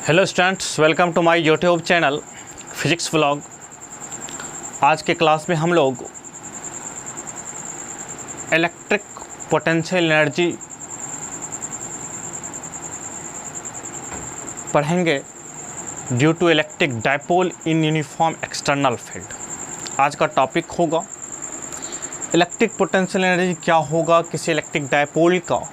Hello students, welcome to my YouTube channel physics vlog. आज के class में हम लोग इलेक्ट्रिक पोटेंशियल एनर्जी पढ़ेंगे due to electric dipole in uniform external field. आज का टॉपिक होगा इलेक्ट्रिक पोटेंशियल एनर्जी क्या होगा किसी इलेक्ट्रिक डायपोल का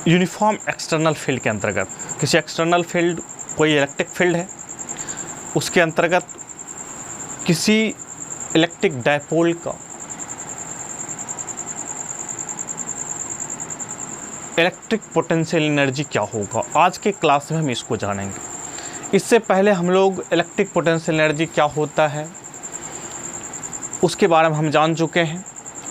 यूनिफॉर्म एक्सटर्नल फील्ड के अंतर्गत। किसी एक्सटर्नल फील्ड कोई इलेक्ट्रिक फील्ड है, उसके अंतर्गत किसी इलेक्ट्रिक डायपोल का इलेक्ट्रिक पोटेंशियल एनर्जी क्या होगा। आज के क्लास में हम इसको जानेंगे। इससे पहले हम लोग इलेक्ट्रिक पोटेंशियल एनर्जी क्या होता है उसके बारे में हम जान चुके हैं,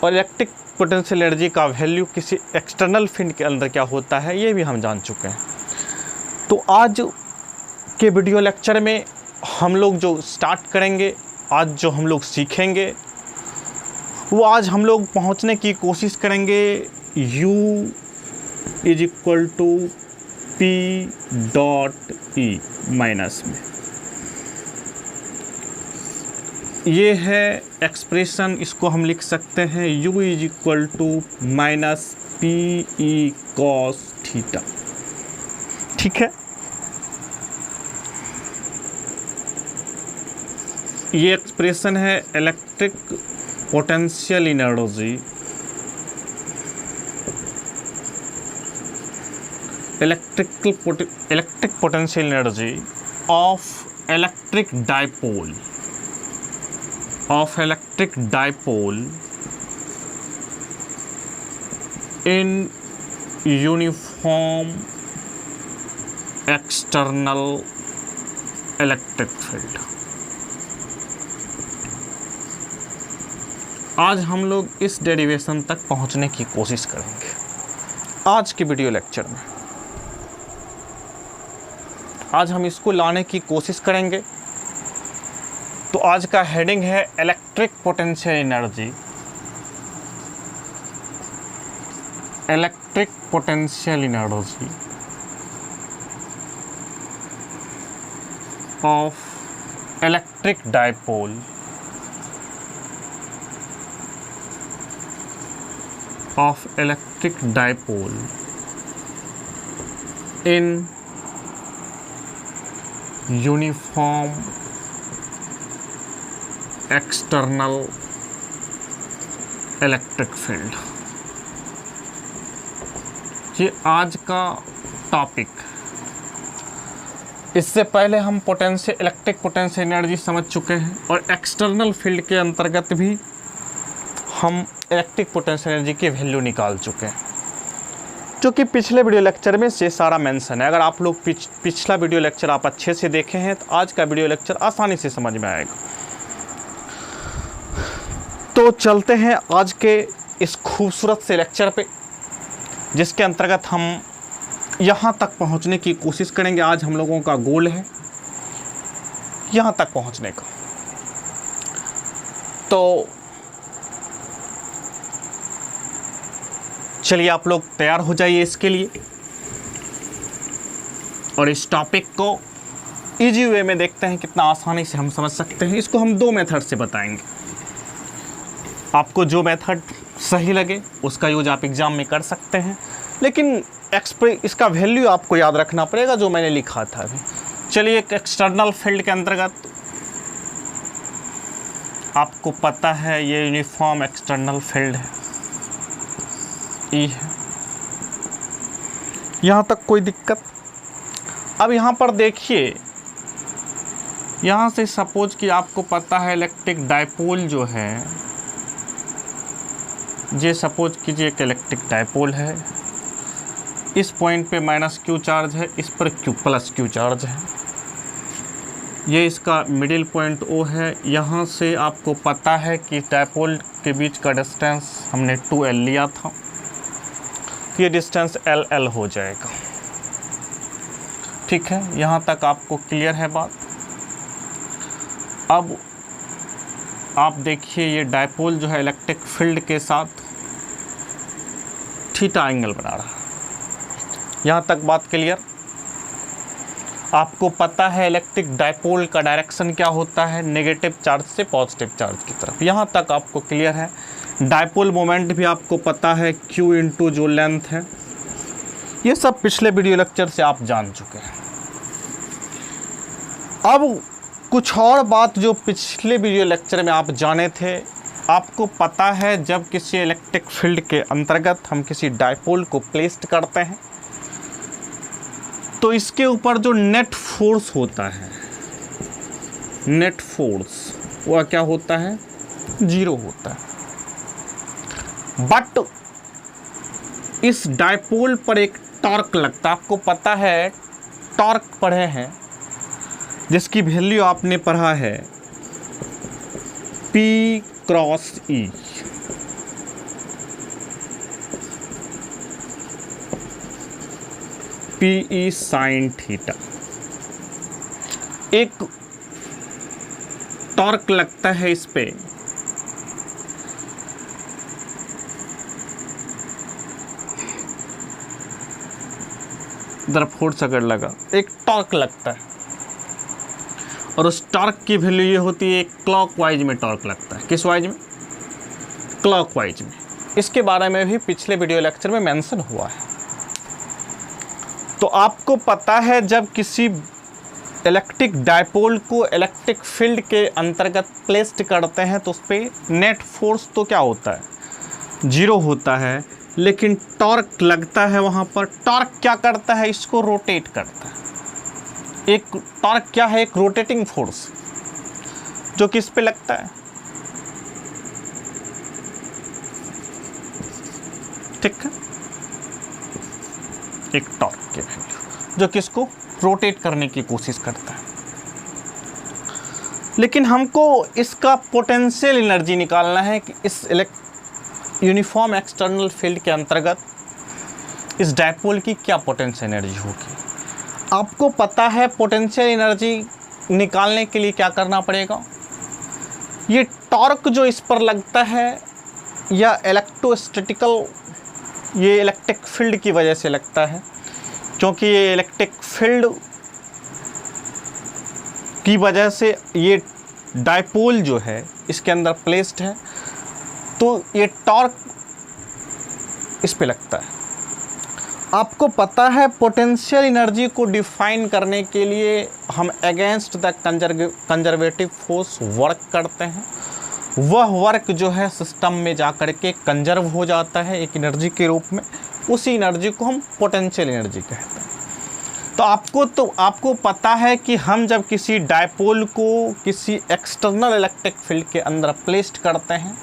और इलेक्ट्रिक पोटेंशियल एनर्जी का वैल्यू किसी एक्सटर्नल फील्ड के अंदर क्या होता है ये भी हम जान चुके हैं। तो आज के वीडियो लेक्चर में हम लोग जो स्टार्ट करेंगे, आज जो हम लोग सीखेंगे वो आज हम लोग पहुंचने की कोशिश करेंगे U = P.E माइनस में। ये है एक्सप्रेशन, इसको हम लिख सकते हैं U = -PE cos थीटा। ठीक है, ये एक्सप्रेशन है electric potential energy, electric potential energy of electric dipole in uniform external electric field। आज हम लोग इस डेरिवेशन तक पहुंचने की कोशिश करेंगे आज के वीडियो लेक्चर में। आज हम इसको लाने की कोशिश करेंगे। तो आज का हेडिंग है electric potential energy, electric potential energy of electric dipole in uniform external electric field. ये आज का टॉपिक। इससे पहले हम इलेक्ट्रिक पोटेंशियल एनर्जी समझ चुके हैं, और एक्सटर्नल फील्ड के अंतर्गत भी हम इलेक्ट्रिक पोटेंशियल एनर्जी की वैल्यू निकाल चुके हैं, जो कि पिछले वीडियो लेक्चर में से सारा मेंशन है। अगर आप लोग पिछला वीडियो लेक्चर आप अच्छे से देखे हैं तो आज का वीडियो लेक्चर आसानी से समझ में आएगा। तो चलते हैं आज के इस खूबसूरत से लेक्चर पे, जिसके अंतर्गत हम यहाँ तक पहुँचने की कोशिश करेंगे। आज हम लोगों का गोल है यहाँ तक पहुँचने का। तो चलिए आप लोग तैयार हो जाइए इसके लिए, और इस टॉपिक को इजी वे में देखते हैं कितना आसानी से हम समझ सकते हैं। इसको हम दो मेथड से बताएंगे। आपको जो मेथड सही लगे उसका यूज आप एग्ज़ाम में कर सकते हैं, लेकिन इसका वैल्यू आपको याद रखना पड़ेगा जो मैंने लिखा था अभी। चलिए, एक एक्सटर्नल फील्ड के अंतर्गत आपको पता है ये यूनिफॉर्म एक्सटर्नल फील्ड है, E है। यहाँ तक कोई दिक्कत? अब यहाँ पर देखिए, यहाँ से सपोज कि आपको पता है इलेक्ट्रिक डायपोल जो है, ये सपोज कीजिए एक इलेक्ट्रिक डायपोल है। इस पॉइंट पे -Q चार्ज है, इस पर Q चार्ज है। ये इसका मिडिल पॉइंट O है। यहाँ से आपको पता है कि डायपोल के बीच का डिस्टेंस हमने 2L लिया था, तो ये डिस्टेंस LL हो जाएगा। ठीक है, यहाँ तक आपको क्लियर है बात। अब आप देखिए, ये डायपोल जो है इलेक्ट्रिक फील्ड के साथ थीटा एंगल बना रहा है। यहाँ तक बात क्लियर? आपको पता है इलेक्ट्रिक डायपोल का डायरेक्शन क्या होता है, नेगेटिव चार्ज से पॉजिटिव चार्ज की तरफ। यहाँ तक आपको क्लियर है। डायपोल मोमेंट भी आपको पता है, Q इंटू जो लेंथ है। ये सब पिछले वीडियो लेक्चर से आप जान चुके हैं। अब कुछ और बात जो पिछले वीडियो लेक्चर में आप जाने थे, आपको पता है जब किसी इलेक्ट्रिक फील्ड के अंतर्गत हम किसी डायपोल को प्लेस्ड करते हैं तो इसके ऊपर जो नेट फोर्स होता है, नेट फोर्स वह क्या होता है, 0 होता है। बट इस डायपोल पर एक टॉर्क लगता है। आपको पता है टॉर्क पढ़े हैं, जिसकी वैल्यू आपने पढ़ा है P cross E। PE sine theta. एक टॉर्क लगता है इस पे, इधर फोर्स अगर लगा, एक टॉर्क लगता है और उस टॉर्क की वैल्यू ये होती है, क्लॉकवाइज में टॉर्क लगता है। किस वाइज में? क्लॉकवाइज में। इसके बारे में भी पिछले वीडियो लेक्चर में मेंशन हुआ है। तो आपको पता है जब किसी इलेक्ट्रिक डायपोल को इलेक्ट्रिक फील्ड के अंतर्गत प्लेस्ड करते हैं तो उस पर नेट फोर्स तो क्या होता है, 0 होता है, लेकिन टॉर्क लगता है वहाँ पर। टॉर्क क्या करता है, इसको रोटेट करता है। एक टॉर्क क्या है, एक रोटेटिंग फोर्स जो किस पे लगता है, ठीक है, एक टॉर्क के वैल्यू जो किसको रोटेट करने की कोशिश करता है। लेकिन हमको इसका पोटेंशियल एनर्जी निकालना है कि इस यूनिफॉर्म एक्सटर्नल फील्ड के अंतर्गत इस डायपोल की क्या पोटेंशियल एनर्जी होगी। आपको पता है पोटेंशियल एनर्जी निकालने के लिए क्या करना पड़ेगा, ये टॉर्क जो इस पर लगता है या इलेक्ट्रोस्टैटिकल, ये इलेक्ट्रिक फील्ड की वजह से लगता है, क्योंकि ये इलेक्ट्रिक फील्ड की वजह से ये डायपोल जो है इसके अंदर प्लेस्ड है, तो ये टॉर्क इस पे लगता है। आपको पता है पोटेंशियल एनर्जी को डिफाइन करने के लिए हम against the conservative force work करते हैं। वह वर्क जो है सिस्टम में जा कर के कंजर्व हो जाता है एक एनर्जी के रूप में। उसी एनर्जी को हम पोटेंशियल एनर्जी कहते हैं। तो आपको पता है कि हम जब किसी डायपोल को किसी एक्सटर्नल इलेक्ट्रिक फील्ड के अंदर प्लेस्ड करते हैं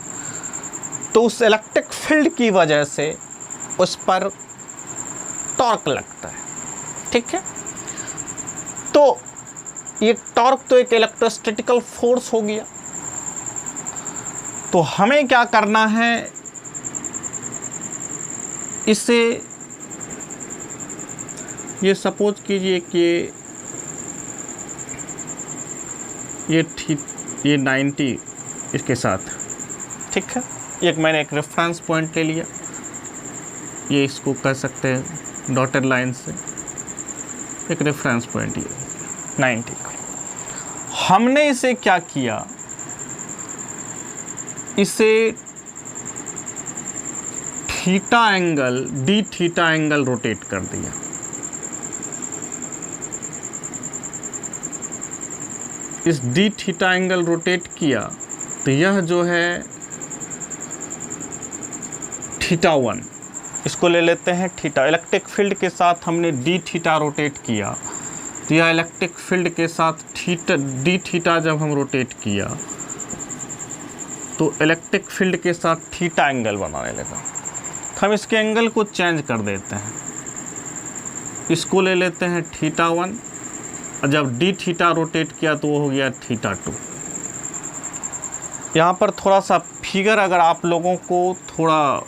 तो उस इलेक्ट्रिक फील्ड की वजह से उस पर टॉर्क लगता है, ठीक है। तो ये टॉर्क तो एक इलेक्ट्रोस्टैटिकल फोर्स हो गया। तो हमें क्या करना है, इसे ये सपोज कीजिए कि ये 90 इसके साथ, ठीक है। एक मैंने एक रेफरेंस पॉइंट ले लिया, ये इसको कह सकते हैं डॉटेड लाइन से एक रेफरेंस पॉइंट ये 90 का। हमने इसे क्या किया, इसे theta angle D theta angle rotate कर दिया। इस डी थीटा एंगल रोटेट किया तो यह जो है θ1, इसको ले लेते हैं थीटा। इलेक्ट्रिक फील्ड के साथ हमने डी थीटा रोटेट किया तो यह इलेक्ट्रिक फील्ड के साथ डी थीटा जब हम रोटेट किया तो इलेक्ट्रिक फील्ड के साथ थीटा एंगल बनाने लगा। हम इसके एंगल को चेंज कर देते हैं, इसको ले लेते हैं θ1 और जब डी थीटा रोटेट किया तो वो हो गया θ2। यहाँ पर थोड़ा सा फिगर अगर आप लोगों को थोड़ा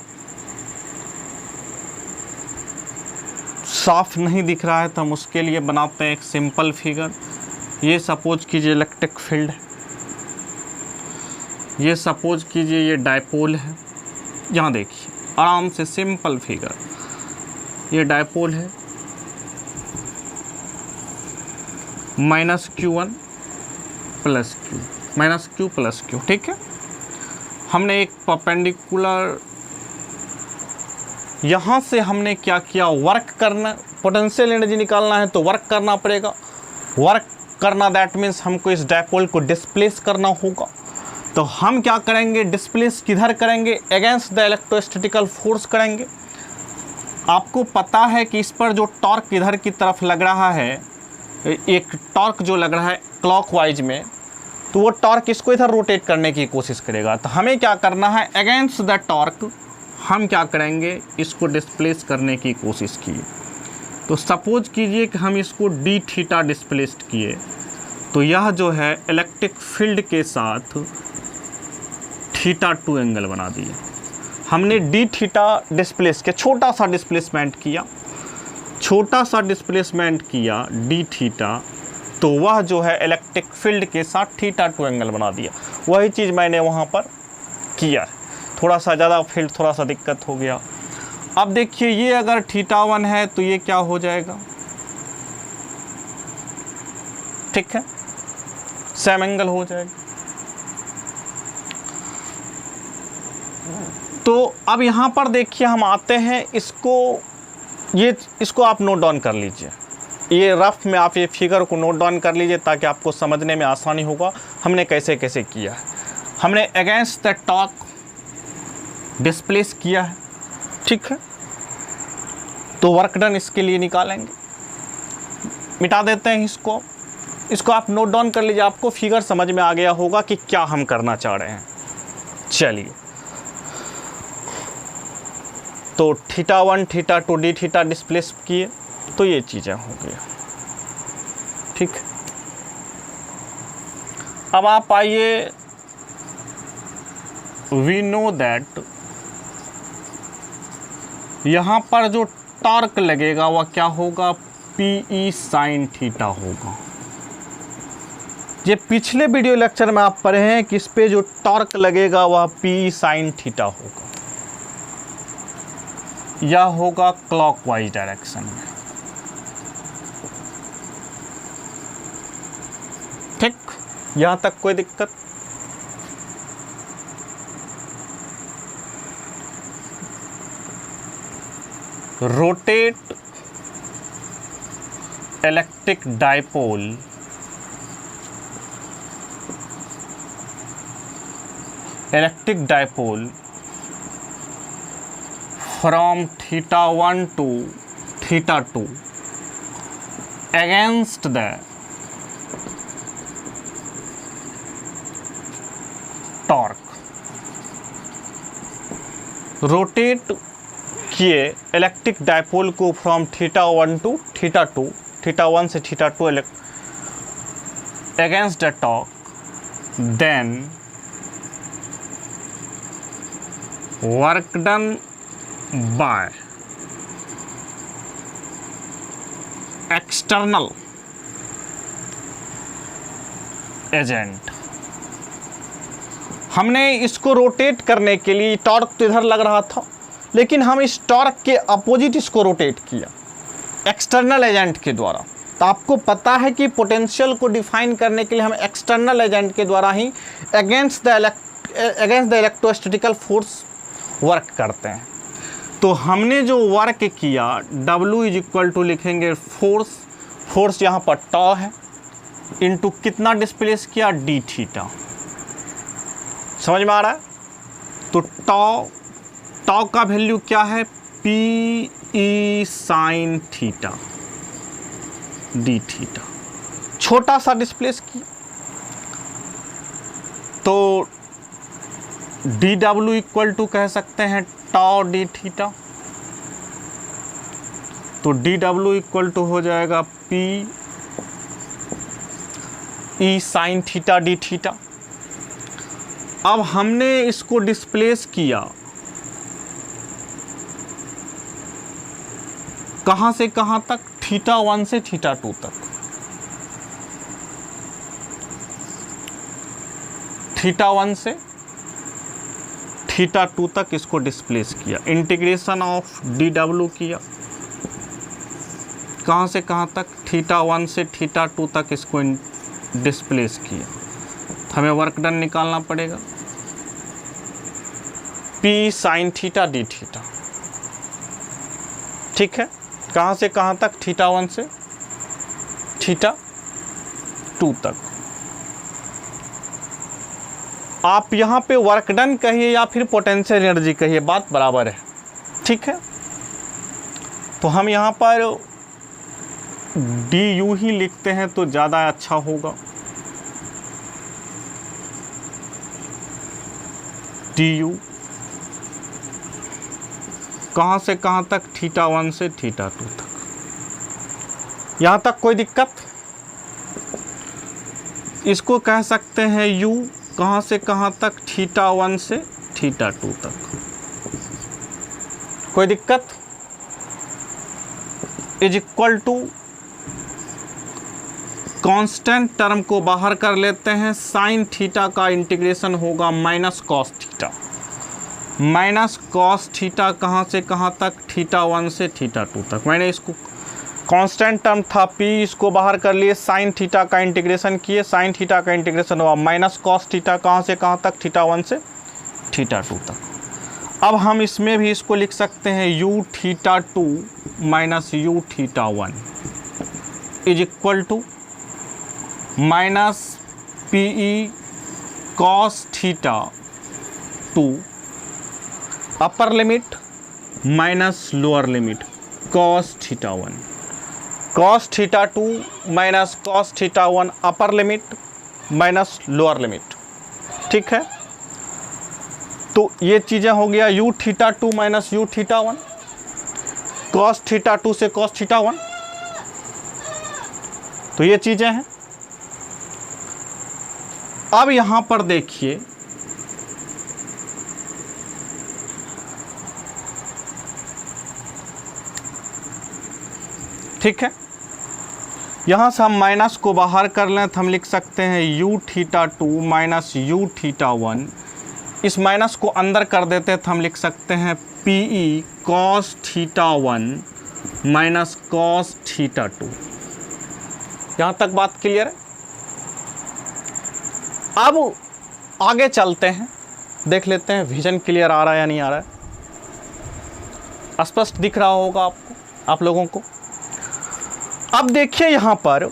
साफ नहीं दिख रहा है तो हम उसके लिए बनाते हैं एक सिंपल फिगर। ये सपोज कीजिए इलेक्ट्रिक फील्ड है, ये सपोज कीजिए ये डायपोल है। यहाँ देखिए आराम से सिंपल फिगर, ये डायपोल है, minus Q1 plus Q, minus Q plus Q, ठीक है। हमने एक परपेंडिकुलर, यहाँ से हमने क्या किया, वर्क करना, पोटेंशियल एनर्जी निकालना है तो वर्क करना पड़ेगा। वर्क करना दैट मीन्स हमको इस डायपोल को डिस्प्लेस करना होगा। तो हम क्या करेंगे, डिस्प्लेस किधर करेंगे, अगेंस्ट द इलेक्ट्रोस्टैटिकल फोर्स करेंगे। आपको पता है कि इस पर जो टॉर्क इधर की तरफ लग रहा है, एक टॉर्क जो लग रहा है क्लॉकवाइज में, तो वो टॉर्क इसको इधर रोटेट करने की कोशिश करेगा। तो हमें क्या करना है, अगेंस्ट द टॉर्क हम क्या करेंगे, इसको डिस्प्लेस करने की कोशिश की। तो सपोज कीजिए कि हम इसको डी थीटा डिस्प्लेस्ड किए, तो यह जो है इलेक्ट्रिक फील्ड के साथ θ2 एंगल बना दिए। हमने डी थीटा डिस्प्लेस किया, छोटा सा डिस्प्लेसमेंट किया, छोटा सा डिस्प्लेसमेंट किया डी थीटा, तो वह जो है इलेक्ट्रिक फील्ड के साथ θ2 एंगल बना दिया। वही चीज़ मैंने वहाँ पर किया है। थोड़ा सा ज़्यादा फील्ड, थोड़ा सा दिक्कत हो गया। अब देखिए ये अगर θ1 है तो ये क्या हो जाएगा, ठीक है, सेम एंगल हो जाएगा। तो अब यहाँ पर देखिए हम आते हैं, इसको आप नोट डाउन कर लीजिए। ये रफ में आप ये फिगर को नोट डाउन कर लीजिए ताकि आपको समझने में आसानी होगा हमने कैसे कैसे किया है। हमने अगेंस्ट द टॉर्क डिस्प्लेस किया है, ठीक है। तो वर्क डन इसके लिए निकालेंगे, मिटा देते हैं इसको आप नोट डाउन कर लीजिए। आपको फिगर समझ में आ गया होगा कि क्या हम करना चाह रहे हैं। चलिए, तो θ1 θ2 डी थीटा डिस्प्लेस किए, तो ये चीज़ें हो गई, ठीक। अब आप आइए, वी नो दैट यहाँ पर जो टॉर्क लगेगा वह क्या होगा, PE sin थीटा होगा। ये पिछले वीडियो लेक्चर में आप पढ़े हैं कि इस पे जो टॉर्क लगेगा वह PE sin थीटा होगा। यह होगा क्लॉकवाइज डायरेक्शन में, ठीक। यहाँ तक कोई दिक्कत? Rotate electric dipole from θ1 to θ2 against the torque। Rotate किए इलेक्ट्रिक डायपोल को फ्रॉम θ1 टू θ2, θ1 से θ2 against the torque, then work done by external agent. हमने इसको रोटेट करने के लिए, टॉर्क तो इधर लग रहा था लेकिन हम इस टॉर्क के अपोजिट इसको रोटेट किया एक्सटर्नल एजेंट के द्वारा। तो आपको पता है कि पोटेंशियल को डिफाइन करने के लिए हम एक्सटर्नल एजेंट के द्वारा ही अगेंस्ट द इलेक्ट्रोस्टैटिकल फोर्स वर्क करते हैं। तो हमने जो वर्क किया, W इज इक्वल टू लिखेंगे फोर्स यहाँ पर टॉ है, इनटू कितना डिस्प्लेस किया, डी थीटा। समझ में आ रहा है? तो टॉ का वैल्यू क्या है, PE sin theta D theta. छोटा सा डिस्प्लेस किया तो DW इक्वल टू कह सकते हैं टॉ डी थीटा। तो DW इक्वल टू हो जाएगा PE sin theta D theta. अब हमने इसको डिस्प्लेस किया कहाँ से कहाँ तक, θ1 से θ2 तक। θ1 से θ2 तक इसको डिस्प्लेस किया, इंटीग्रेशन ऑफ DW किया, कहाँ से कहाँ तक, θ1 से θ2 तक इसको डिस्प्लेस किया। हमें वर्क डन निकालना पड़ेगा, P sin θ d θ। ठीक है, कहाँ से कहाँ तक, θ1 से θ2 तक। आप यहाँ पे वर्क डन कहिए या फिर पोटेंशियल एनर्जी कहिए, बात बराबर है। ठीक है, तो हम यहाँ पर du ही लिखते हैं तो ज़्यादा अच्छा होगा। du कहाँ से कहाँ तक, θ1 से θ2 तक। यहाँ तक कोई दिक्कत? इसको कह सकते हैं u कहाँ से कहाँ तक, θ1 से θ2 तक। कोई दिक्कत? Is equal to constant term को बाहर कर लेते हैं, साइन थीटा का इंटीग्रेशन होगा minus cos theta. Minus cos theta कहाँ से कहाँ तक, θ1 से θ2 तक। मैंने इसको कांस्टेंट टर्म था p, इसको बाहर कर लिए, साइन थीटा का इंटीग्रेशन किए, साइन थीटा का इंटीग्रेशन हुआ माइनस कॉस थीटा कहाँ से कहाँ तक, θ1 से θ2 तक। अब हम इसमें भी इसको लिख सकते हैं u θ2 minus u θ1 is equal to minus PE cos θ2 upper limit minus lower limit cos θ1, cos θ2 minus cos θ1 upper limit minus lower limit. ठीक है, तो ये चीज़ें हो गया u θ2 माइनस u θ1, कॉस θ2 से कॉस θ1, तो ये चीज़ें हैं। अब यहाँ पर देखिए, ठीक है, यहाँ से हम माइनस को बाहर कर लें तो हम लिख सकते हैं u θ2 माइनस u θ1। इस माइनस को अंदर कर देते हैं तो हम लिख सकते हैं PE cos θ1 माइनस cos θ2। यहाँ तक बात क्लियर है? अब आगे चलते हैं, देख लेते हैं विजन क्लियर आ रहा है या नहीं आ रहा है। स्पष्ट दिख रहा होगा आपको, आप लोगों को। अब देखिए यहाँ पर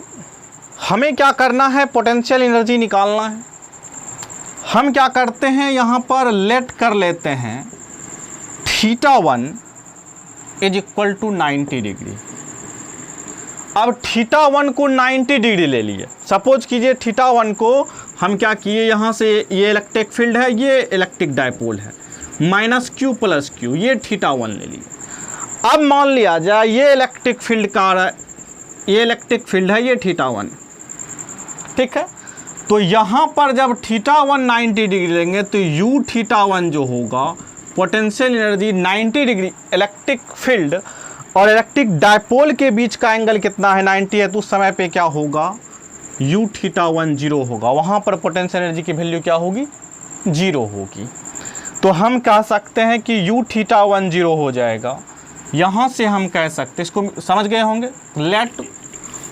हमें क्या करना है, पोटेंशियल एनर्जी निकालना है। हम क्या करते हैं, यहाँ पर लेट कर लेते हैं θ1 इज इक्वल टू 90 डिग्री। अब θ1 को 90 डिग्री ले लिए। सपोज कीजिए θ1 को हम क्या किए, यहाँ से ये इलेक्ट्रिक फील्ड है, ये इलेक्ट्रिक डायपोल है, माइनस q प्लस q, ये θ1 ले लिए। अब मान लिया जाए ये इलेक्ट्रिक फील्ड का, ये इलेक्ट्रिक फील्ड है, ये θ1। ठीक है, तो यहाँ पर जब θ1 90 डिग्री लेंगे तो u θ1 जो होगा, potential energy 90 degree, electric field और इलेक्ट्रिक डायपोल के बीच का एंगल कितना है, 90 है, तो उस समय पे क्या होगा, u θ1 0 होगा। वहाँ पर पोटेंशियल एनर्जी की वैल्यू क्या होगी, 0 होगी। तो हम कह सकते हैं कि u θ1 0 हो जाएगा। यहाँ से हम कह सकते, इसको समझ गए होंगे। लेट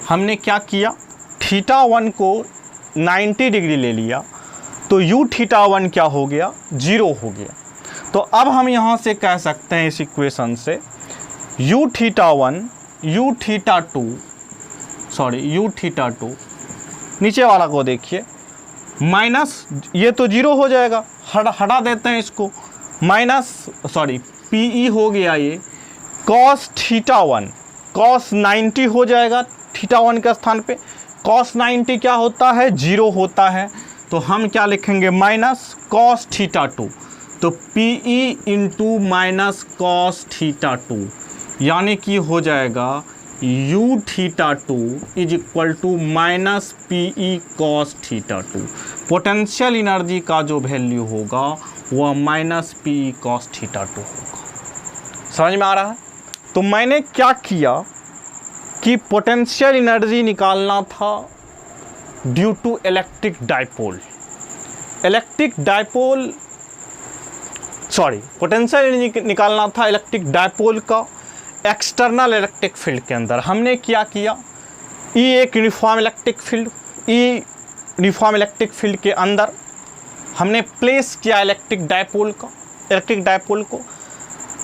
हमने क्या किया, θ1 को 90 डिग्री ले लिया तो u θ1 क्या हो गया, 0 हो गया। तो अब हम यहाँ से कह सकते हैं इस इक्वेशन से u θ1 u θ2 नीचे वाला को देखिए, माइनस ये तो 0 हो जाएगा, हटा देते हैं इसको, माइनस PE हो गया ये cos θ1, cos 90 हो जाएगा θ1 के स्थान पे। cos 90 क्या होता है, 0 होता है, तो हम क्या लिखेंगे, माइनस cos θ2, तो PE इंटू माइनस cos θ2, यानी कि हो जाएगा u θ2 is equal to minus PE cos θ2। Potential energy का जो वैल्यू होगा वह माइनस PE cos θ2 होगा। समझ में आ रहा है? तो मैंने क्या किया कि पोटेंशियल एनर्जी निकालना था due to electric dipole. Potential energy निकालना था इलेक्ट्रिक डायपोल का। एक्सटर्नल इलेक्ट्रिक फील्ड के अंदर हमने क्या किया, ई एक uniform electric field, E uniform electric field के अंदर हमने प्लेस किया इलेक्ट्रिक डायपोल को।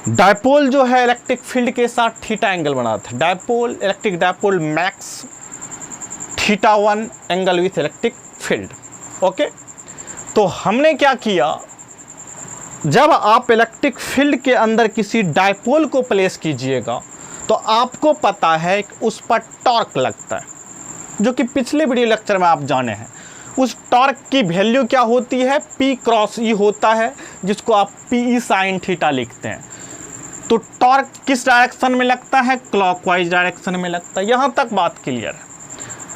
डायपोल जो है इलेक्ट्रिक फील्ड के साथ थीटा एंगल बना था। Electric dipole makes θ1 angle with electric field. Okay, तो हमने क्या किया, जब आप इलेक्ट्रिक फील्ड के अंदर किसी डायपोल को प्लेस कीजिएगा तो आपको पता है कि उस पर टॉर्क लगता है, जो कि पिछले वीडियो लेक्चर में आप जाने हैं। उस टॉर्क की वैल्यू क्या होती है, P क्रॉस E होता है, जिसको आप PE साइन थीटा लिखते हैं। तो टॉर्क किस डायरेक्शन में लगता है, क्लॉकवाइज डायरेक्शन में लगता है। यहाँ तक बात क्लियर है।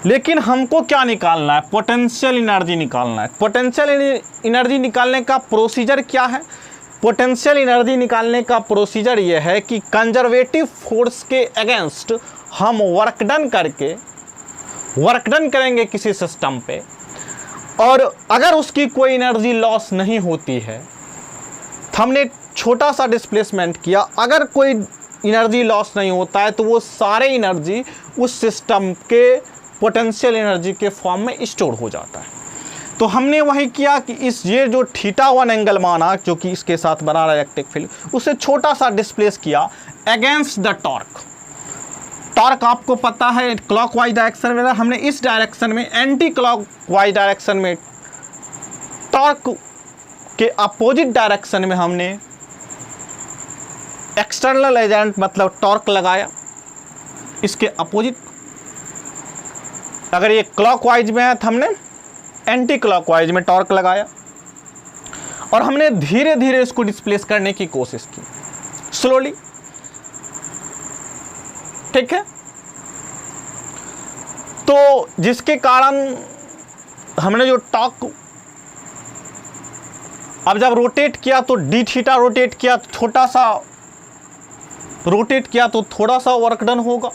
लेकिन हमको क्या निकालना है, पोटेंशियल एनर्जी निकालना है। पोटेंशियल एनर्जी निकालने का प्रोसीजर क्या है, पोटेंशियल एनर्जी निकालने का प्रोसीजर ये है कि कंजर्वेटिव फोर्स के अगेंस्ट हम वर्क डन करेंगे किसी सिस्टम पे, और अगर उसकी कोई एनर्जी लॉस नहीं होती है, तो हमने छोटा सा डिस्प्लेसमेंट किया, अगर कोई एनर्जी लॉस नहीं होता है तो वो सारे एनर्जी उस सिस्टम के पोटेंशियल एनर्जी के फॉर्म में स्टोर हो जाता है। तो हमने वही किया कि ये जो θ1 एंगल माना, जो कि इसके साथ बना रहा है इलेक्ट्रिक फील्ड, उसे छोटा सा डिस्प्लेस किया अगेंस्ट द टॉर्क। टॉर्क आपको पता है क्लॉकवाइज डायरेक्शन में, हमने इस डायरेक्शन में एंटी क्लॉकवाइज डायरेक्शन में टॉर्क के अपोजिट डायरेक्शन में हमने एक्सटर्नल एजेंट मतलब टॉर्क लगाया। इसके अपोजिट, अगर ये क्लॉकवाइज में है तो हमने एंटी क्लॉकवाइज में टॉर्क लगाया, और हमने धीरे धीरे इसको डिस्प्लेस करने की कोशिश की, स्लोली। ठीक है, तो जिसके कारण हमने जो टॉर्क अब जब रोटेट किया तो डी थीटा रोटेट किया, छोटा सा रोटेट किया तो थोड़ा सा वर्क डन होगा,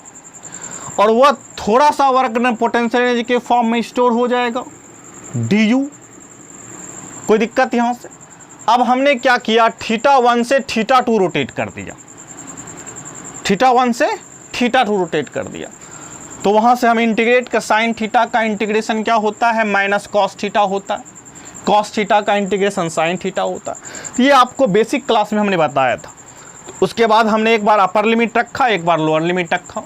और वह थोड़ा सा वर्क डन पोटेंशियल एनर्जी के फॉर्म में स्टोर हो जाएगा du। कोई दिक्कत यहाँ से। अब हमने क्या किया, θ1 से θ2 रोटेट कर दिया, θ1 से θ2 रोटेट कर दिया। तो वहाँ से हम इंटीग्रेट का साइन थीटा का इंटीग्रेशन क्या होता है, माइनस कॉस थीटा होता है, कॉस थीटा का इंटीग्रेशन साइन थीटा होता है। ये आपको बेसिक क्लास में हमने बताया था। उसके बाद हमने एक बार अपर लिमिट रखा, एक बार लोअर लिमिट रखा।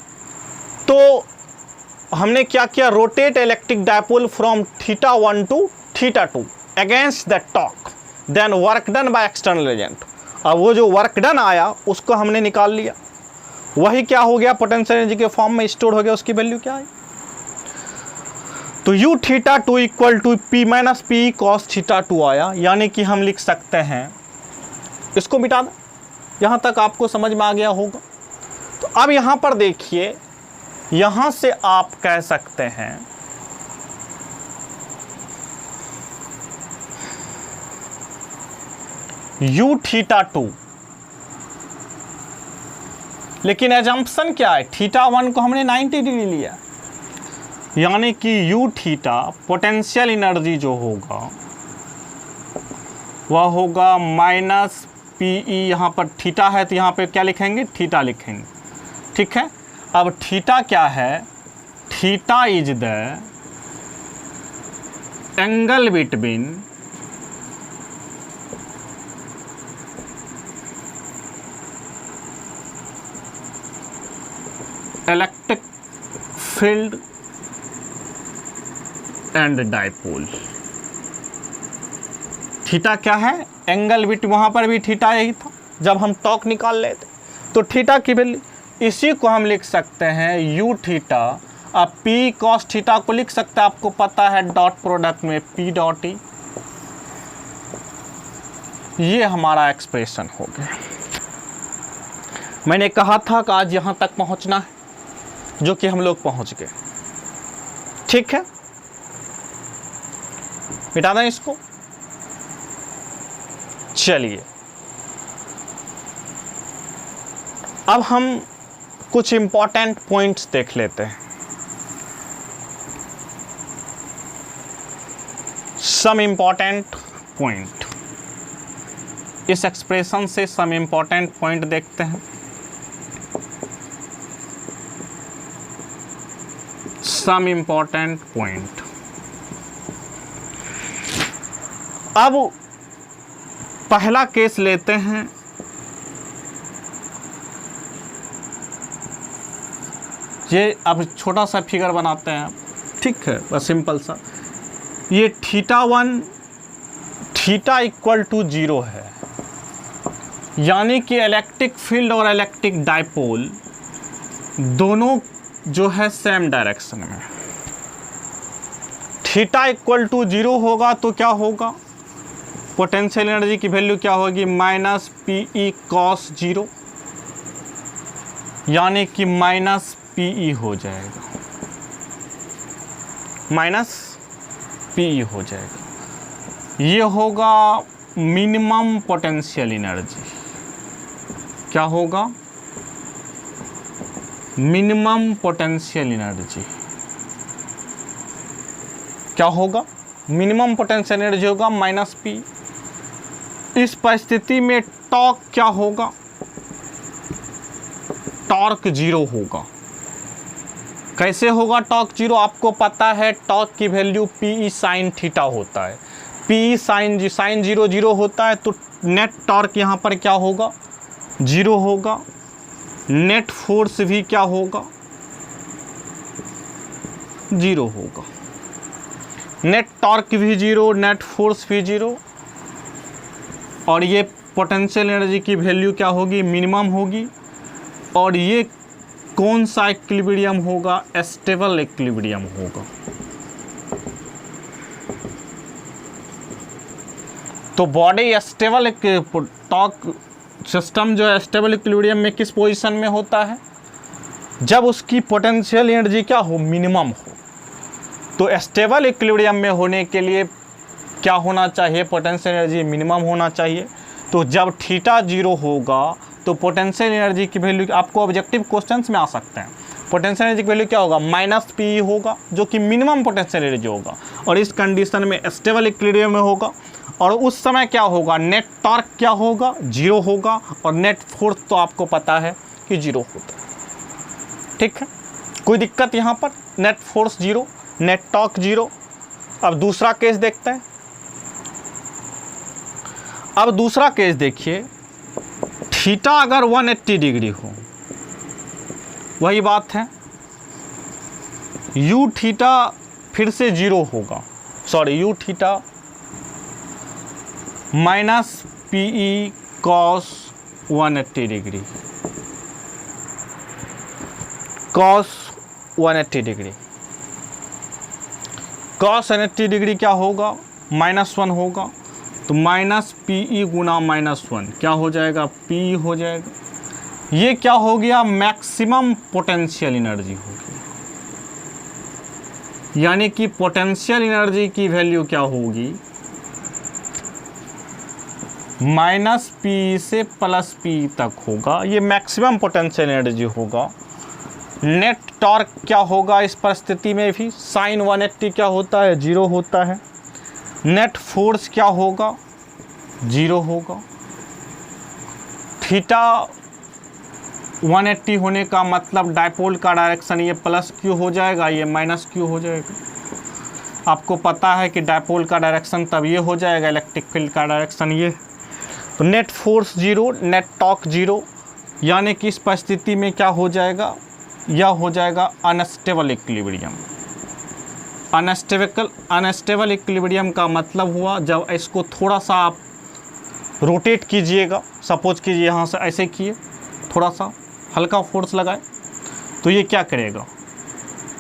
तो हमने क्या किया, rotate electric dipole from θ1 to θ2 against the torque, then work done by external agent. अब वो जो वर्क डन आया उसको हमने निकाल लिया, वही क्या हो गया, पोटेंशियल एनर्जी के फॉर्म में स्टोर हो गया। उसकी वैल्यू क्या है, तो u θ2 equal to P minus P cos θ2 आया। यानी कि हम लिख सकते हैं, इसको मिटा दें, यहाँ तक आपको समझ में आ गया होगा। तो अब यहाँ पर देखिए, यहाँ से आप कह सकते हैं u θ2, लेकिन एजम्पशन क्या है, θ1 को हमने 90 डिग्री लिया, यानी कि u थीटा पोटेंशियल एनर्जी जो होगा वह होगा माइनस PE। यहाँ पर थीटा है तो यहाँ पे क्या लिखेंगे, थीटा लिखेंगे। ठीक है, अब थीटा क्या है, theta is the angle between electric field and dipole. Theta क्या है, एंगल बिट, वहां पर भी थीटा यही था जब हम टॉर्क निकाल लेते। तो थीटा की वैल्यू, इसी को हम लिख सकते हैं u थीटा। अब P cos थीटा को लिख सकते हैं, आपको पता है डॉट प्रोडक्ट में P डॉट E। ये हमारा एक्सप्रेशन हो गया। मैंने कहा था कि आज यहां तक पहुंचना है, जो कि हम लोग पहुंच गए। ठीक है, मिटा दें इसको। चलिए, अब हम कुछ इंपॉर्टेंट पॉइंट्स देख लेते हैं। सम इंपॉर्टेंट पॉइंट, इस एक्सप्रेशन से सम इंपॉर्टेंट पॉइंट देखते हैं। Some important point. अब पहला केस लेते हैं, ये अब छोटा सा फिगर बनाते हैं, ठीक है, बस सिंपल सा। ये θ1 थीटा इक्वल टू 0 है, यानी कि इलेक्ट्रिक फील्ड और इलेक्ट्रिक डाइपोल दोनों जो है सेम डायरेक्शन में। थीटा इक्वल टू 0 होगा तो क्या होगा, पोटेंशियल एनर्जी की वैल्यू क्या होगी, माइनस पीई कॉस 0, यानी कि माइनस पीई हो जाएगा, माइनस पीई हो जाएगा। ये होगा मिनिमम पोटेंशियल एनर्जी। क्या होगा, मिनिमम पोटेंशियल एनर्जी। क्या होगा, मिनिमम पोटेंशियल एनर्जी होगा माइनस पी। इस परिस्थिति में टॉर्क क्या होगा, टॉर्क 0 होगा। कैसे होगा टॉर्क 0, आपको पता है टॉर्क की वैल्यू पी साइन थीटा होता है। पी साइन 0 0 होता है, तो नेट टॉर्क यहाँ पर क्या होगा, 0 होगा। नेट फोर्स भी क्या होगा, 0 होगा। नेट टॉर्क भी 0, नेट फोर्स भी 0, और ये पोटेंशियल एनर्जी की वैल्यू क्या होगी, मिनिमम होगी। और ये कौन सा इक्विलिब्रियम होगा, स्टेबल इक्विलिब्रियम होगा। तो बॉडी स्टेबल, टॉर्क सिस्टम जो है स्टेबल इक्विलिब्रियम में किस पोजीशन में होता है, जब उसकी पोटेंशियल एनर्जी क्या हो, मिनिमम हो। तो स्टेबल इक्विलिब्रियम में होने के लिए क्या होना चाहिए, पोटेंशियल एनर्जी मिनिमम होना चाहिए। तो जब थीटा 0 होगा तो पोटेंशियल एनर्जी की वैल्यू, आपको ऑब्जेक्टिव क्वेश्चंस में आ सकते हैं, पोटेंशियल एनर्जी की वैल्यू क्या होगा, माइनस पी होगा, जो कि मिनिमम पोटेंशियल एनर्जी होगा। और इस कंडीशन में स्टेबल इक्विलिब्रियम में होगा। और उस समय क्या होगा, नेट टॉर्क क्या होगा, 0 होगा। और नेट फोर्स तो आपको पता है कि 0 होता है, ठीक है, कोई दिक्कत यहाँ पर। Net force 0, net torque 0। अब दूसरा केस देखते हैं। अब दूसरा केस देखिए, थीटा अगर 180 डिग्री हो, वही बात है, यू थीटा फिर से 0 होगा, sorry U theta minus PE cos 180 degree, cos 180 degree, cos 180 degree क्या होगा, -1 होगा। तो माइनस पीई गुना -1 क्या हो जाएगा, पी हो जाएगा। ये क्या हो गया, मैक्सिमम पोटेंशियल एनर्जी हो गई, यानी कि पोटेंशियल एनर्जी की वैल्यू क्या होगी, माइनस पी से प्लस पी तक होगा। ये मैक्सिमम पोटेंशियल एनर्जी होगा। नेट टॉर्क क्या होगा इस परिस्थिति में भी, साइन 180 क्या होता है, 0 होता है। नेट फोर्स क्या होगा, 0 होगा। थीटा 180 होने का मतलब डायपोल का डायरेक्शन ये प्लस क्यू हो जाएगा, ये माइनस क्यू हो जाएगा। आपको पता है कि डायपोल का डायरेक्शन तब ये हो जाएगा, इलेक्ट्रिक फील्ड का डायरेक्शन ये। तो नेट फोर्स 0, नेट टॉर्क 0, यानी कि इस परिस्थिति में क्या हो जाएगा, यह हो जाएगा अनस्टेबल इक्विलिब्रियम। अनस्टेबल इक्विलिब्रियम का मतलब हुआ जब इसको थोड़ा सा आप रोटेट कीजिएगा, सपोज कीजिए यहाँ से ऐसे किए, थोड़ा सा हल्का फोर्स लगाए, तो ये क्या करेगा,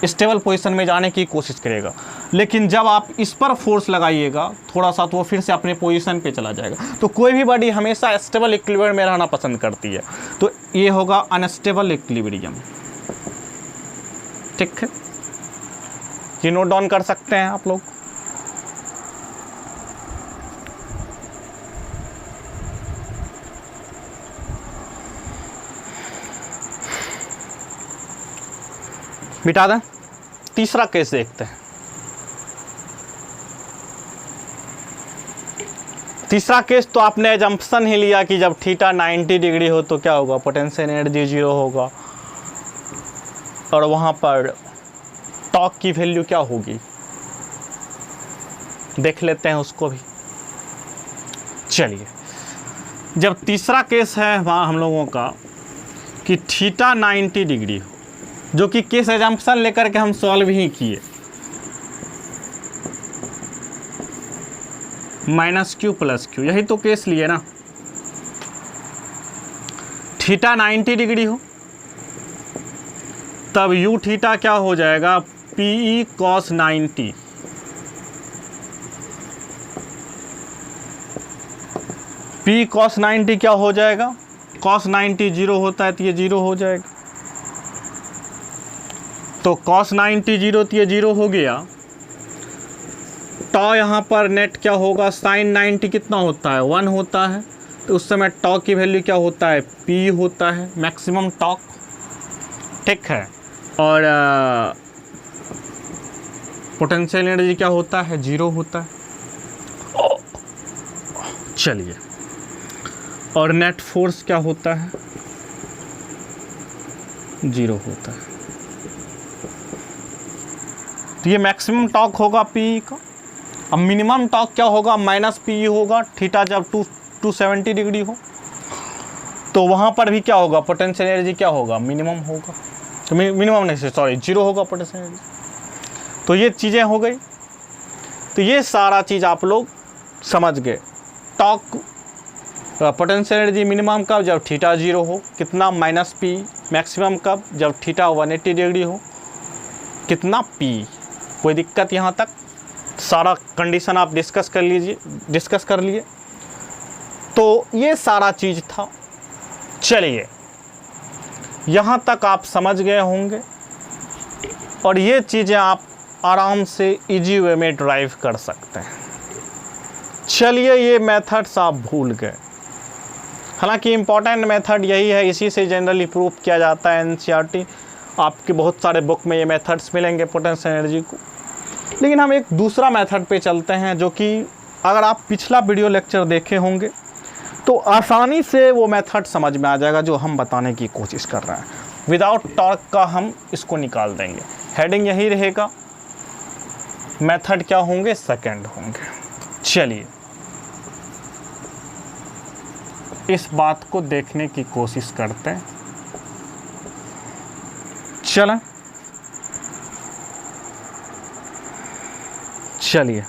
स्टेबल पोजीशन में जाने की कोशिश करेगा। लेकिन जब आप इस पर फोर्स लगाइएगा थोड़ा सा, तो वो फिर से अपने पोजीशन पे चला जाएगा। तो कोई भी बॉडी हमेशा स्टेबल इक्विलिब्रियम में रहना पसंद करती है, तो ये होगा अनस्टेबल इक्विलिब्रियम, ठीक है। ये नोट डाउन कर सकते हैं आप लोग। मिटा दें। तीसरा केस देखते हैं। तीसरा केस तो आपने एजम्पशन ही लिया कि जब थीटा 90 डिग्री हो तो क्या होगा, पोटेंशियल एनर्जी 0 होगा। और वहाँ पर टॉर्क की वैल्यू क्या होगी, देख लेते हैं उसको भी। चलिए, जब तीसरा केस है वहाँ हम लोगों का कि थीटा 90 डिग्री हो, जो कि केस एग्जाम्पल लेकर के हम सॉल्व ही किए, माइनस क्यू प्लस क्यू, यही तो केस लिए ना। थीटा 90 डिग्री हो तब यू थीटा क्या हो जाएगा, पी कॉस 90। पी कॉस 90 क्या हो जाएगा, कॉस 90 जीरो होता है तो ये जीरो हो जाएगा, तो कॉस 90 जीरो तो ये जीरो हो गया। टॉ यहाँ पर नेट क्या होगा, साइन 90 कितना होता है, 1 होता है, तो उस समय टॉ की वैल्यू क्या होता है, पी होता है, मैक्सिमम टॉर्क, ठीक है। और पोटेंशियल एनर्जी क्या होता है, जीरो होता है। चलिए, और नेट फोर्स क्या होता है, जीरो होता है। तो ये मैक्सिमम टॉर्क होगा पी का। अब मिनिमम टॉर्क क्या होगा, माइनस पी होगा, थीटा जब 270 डिग्री हो, तो वहाँ पर भी क्या होगा, पोटेंशियल एनर्जी क्या होगा, मिनिमम होगा, तो मिनिमम नहीं सॉरी जीरो होगा पोटेंशियल एनर्जी। तो ये चीज़ें हो गई, तो ये सारा चीज़ आप लोग समझ गए। टॉर्क पोटेंशियल एनर्जी मिनिमम कब, जब थीटा जीरो हो, कितना, माइनस पी। मैक्सिमम कब, जब थीटा 180 डिग्री हो, कितना, पी। कोई दिक्कत यहाँ तक, सारा कंडीशन आप डिस्कस कर लिए। तो ये सारा चीज़ था। चलिए, यहाँ तक आप समझ गए होंगे और ये चीज़ें आप आराम से इजी वे में ड्राइव कर सकते हैं। चलिए, ये मेथड्स आप भूल गए, हालांकि इम्पॉर्टेंट मेथड यही है, इसी से जनरली प्रूव किया जाता है एनसीईआरटी। आपके बहुत सारे बुक में ये मेथड्स मिलेंगे पोटेंशियल एनर्जी को। लेकिन हम एक दूसरा मेथड पे चलते हैं, जो कि अगर आप पिछला वीडियो लेक्चर देखे होंगे तो आसानी से वो मेथड समझ में आ जाएगा जो हम बताने की कोशिश कर रहे हैं। विदाउट टॉर्क का हम इसको निकाल देंगे, हेडिंग यही रहेगा, मेथड क्या होंगे, सेकंड होंगे। चलिए, इस बात को देखने की कोशिश करते हैं। चलिए,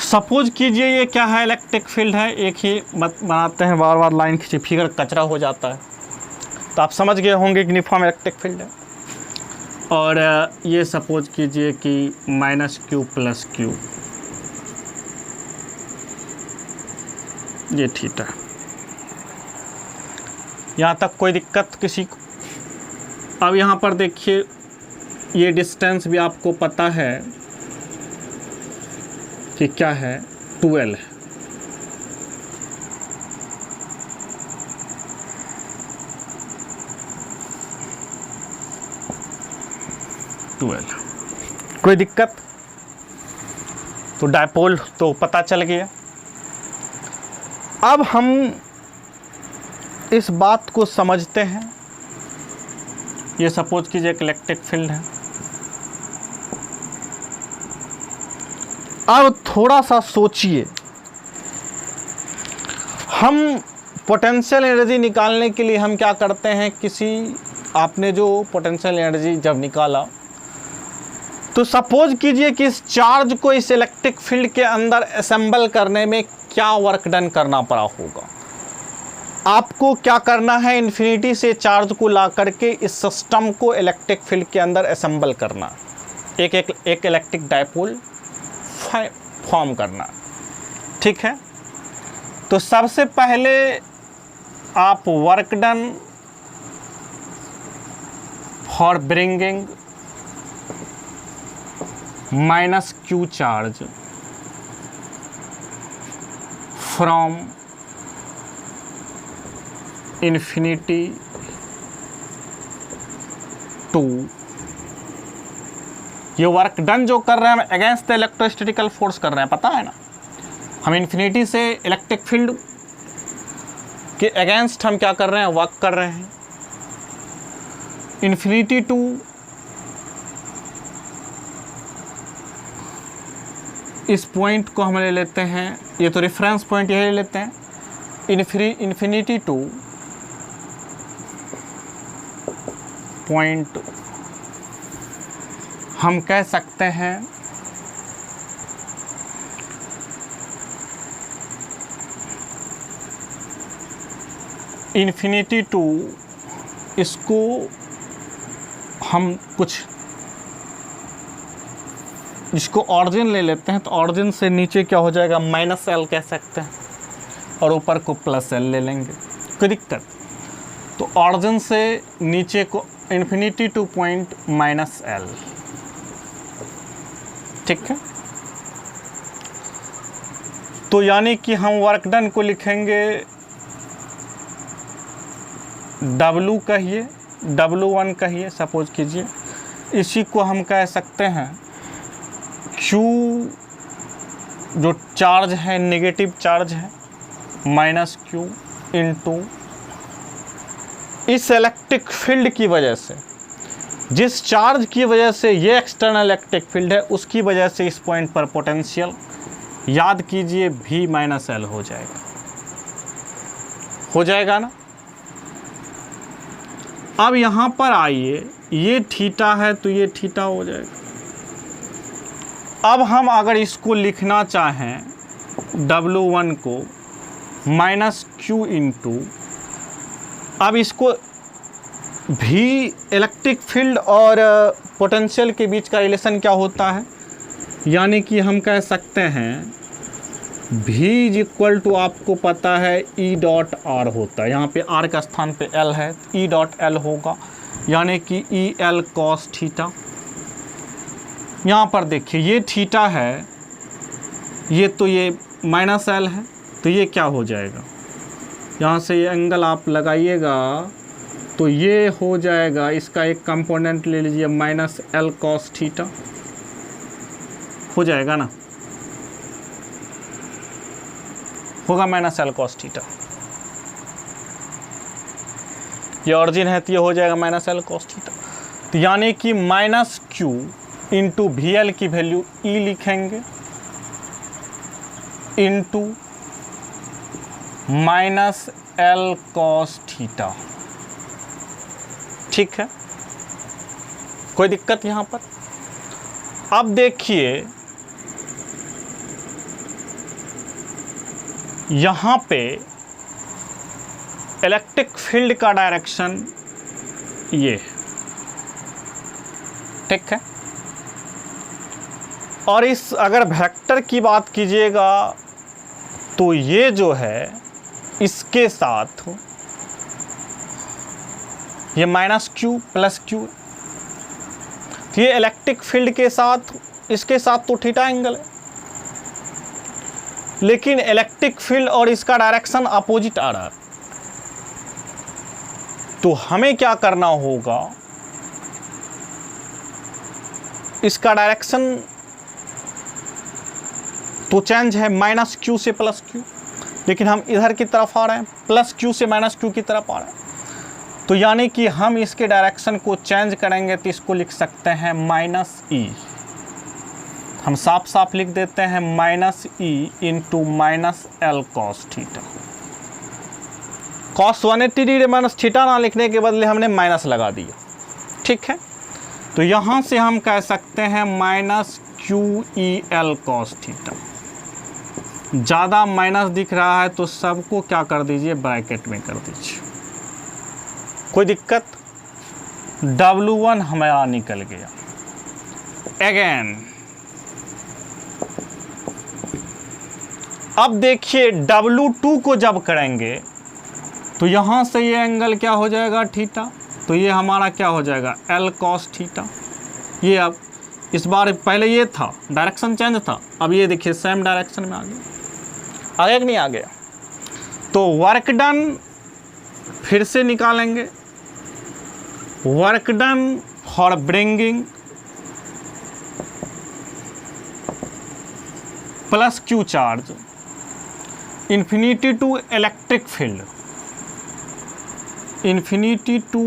सपोज कीजिए ये क्या है, इलेक्ट्रिक फील्ड है। एक ही बनाते हैं, बार बार लाइन खींचे, फिगर कचरा हो जाता है। तो आप समझ गए होंगे कि यूनिफॉर्म इलेक्ट्रिक फील्ड है। और ये सपोज कीजिए कि माइनस क्यू प्लस क्यू, ये थीटा। यहाँ तक कोई दिक्कत किसी को? अब यहाँ पर देखिए, ये डिस्टेंस भी आपको पता है कि क्या है, 12 है। कोई दिक्कत? तो डायपोल तो पता चल गया। अब हम इस बात को समझते हैं। ये सपोज कीजिए एक इलेक्ट्रिक फील्ड है। अब थोड़ा सा सोचिए, हम पोटेंशियल एनर्जी निकालने के लिए हम क्या करते हैं, आपने जो पोटेंशियल एनर्जी जब निकाला, तो सपोज कीजिए कि इस चार्ज को इस इलेक्ट्रिक फील्ड के अंदर असेंबल करने में क्या वर्क डन करना पड़ा होगा। आपको क्या करना है, इन्फिनिटी से चार्ज को ला करके इस सिस्टम को इलेक्ट्रिक फील्ड के अंदर असेंबल करना, एक इलेक्ट्रिक डायपोल फॉर्म करना, ठीक है। तो सबसे पहले आप work done for bringing minus Q charge from infinity to, ये वर्क डन जो कर रहे हैं हम अगेंस्ट द इलेक्ट्रोस्टैटिकल फोर्स कर रहे हैं, पता है ना। हम इन्फिनिटी से इलेक्ट्रिक फील्ड के अगेंस्ट हम क्या कर रहे हैं, वर्क कर रहे हैं। इन्फिनिटी टू इस पॉइंट को हम ले लेते हैं, ये तो रेफरेंस पॉइंट यही ले लेते हैं, इन्फिनिटी टू पॉइंट हम कह सकते हैं इन्फिनिटी टू, इसको हम कुछ इसको ऑरिजिन ले लेते हैं, तो ऑरिजिन से नीचे क्या हो जाएगा -l कह सकते हैं और ऊपर को +l ले लेंगे, कोई दिक्कत। तो ऑरिजिन से नीचे को इन्फिनिटी टू पॉइंट -l, ठीक है। तो यानी कि हम वर्क डन को लिखेंगे W कहिए, W1 कहिए सपोज कीजिए, इसी को हम कह सकते हैं Q जो चार्ज है, नेगेटिव चार्ज है, -Q इनटू इस इलेक्ट्रिक फील्ड की वजह से, जिस चार्ज की वजह से ये एक्सटर्नल इलेक्ट्रिक फील्ड है, उसकी वजह से इस पॉइंट पर पोटेंशियल, याद कीजिए V -L हो जाएगा ना। अब यहाँ पर आइए, ये थीटा है तो ये थीटा हो जाएगा। अब हम अगर इसको लिखना चाहें W1 को -Q इनटू, अब इसको भी इलेक्ट्रिक फील्ड और पोटेंशियल के बीच का रिलेशन क्या होता है, यानी कि हम कह सकते हैं V इक्वल टू, आपको पता है E.R होता है, यहाँ पे R का स्थान पे L है, E.L होगा, यानी कि EL cos थीटा। यहाँ पर देखिए ये थीटा है, ये तो ये -L है, तो ये क्या हो जाएगा, यहाँ से ये एंगल आप लगाइएगा तो ये हो जाएगा, इसका एक कंपोनेंट ले लीजिए -L cos थीटा, हो जाएगा ना, होगा -L cos थीटा। ये ऑरिजिन है तो ये हो जाएगा -L cos थीटा। तो यानी कि -Q इंटू VL की वैल्यू E लिखेंगे इंटू -L cos थीटा, ठीक है, कोई दिक्कत यहाँ पर। अब देखिए यहाँ पे इलेक्ट्रिक फील्ड का डायरेक्शन ये, ठीक है, और इस अगर वेक्टर की बात कीजिएगा तो ये जो है इसके साथ ये -Q + Q, ये इलेक्ट्रिक फील्ड के साथ, इसके साथ तो थीटा एंगल है, लेकिन इलेक्ट्रिक फील्ड और इसका डायरेक्शन अपोजिट आ रहा है। तो हमें क्या करना होगा, इसका डायरेक्शन तो चेंज है -Q से +Q, लेकिन हम इधर की तरफ आ रहे हैं, +Q से -Q की तरफ आ रहे हैं। तो यानी कि हम इसके डायरेक्शन को चेंज करेंगे तो इसको लिख सकते हैं -E, हम साफ साफ लिख देते हैं -E into -L cos theta. cos 180 degree minus theta ना लिखने के बदले हमने माइनस लगा दिया, ठीक है। तो यहाँ से हम कह सकते हैं -QEL cos थीटा। ज़्यादा माइनस दिख रहा है तो सबको क्या कर दीजिए, ब्रैकेट में कर दीजिए, कोई दिक्कत। W1 हमारा निकल गया। अगेन अब देखिए W2 को जब करेंगे तो यहाँ से ये एंगल क्या हो जाएगा, थीटा, तो ये हमारा क्या हो जाएगा, L cos थीटा। ये अब इस बार पहले ये था, डायरेक्शन चेंज था, अब ये देखिए सेम डायरेक्शन में आ गया, आगे कि नहीं आ गया। तो वर्क डन फिर से निकालेंगे, work done for bringing +Q charge infinity to electric field, infinity to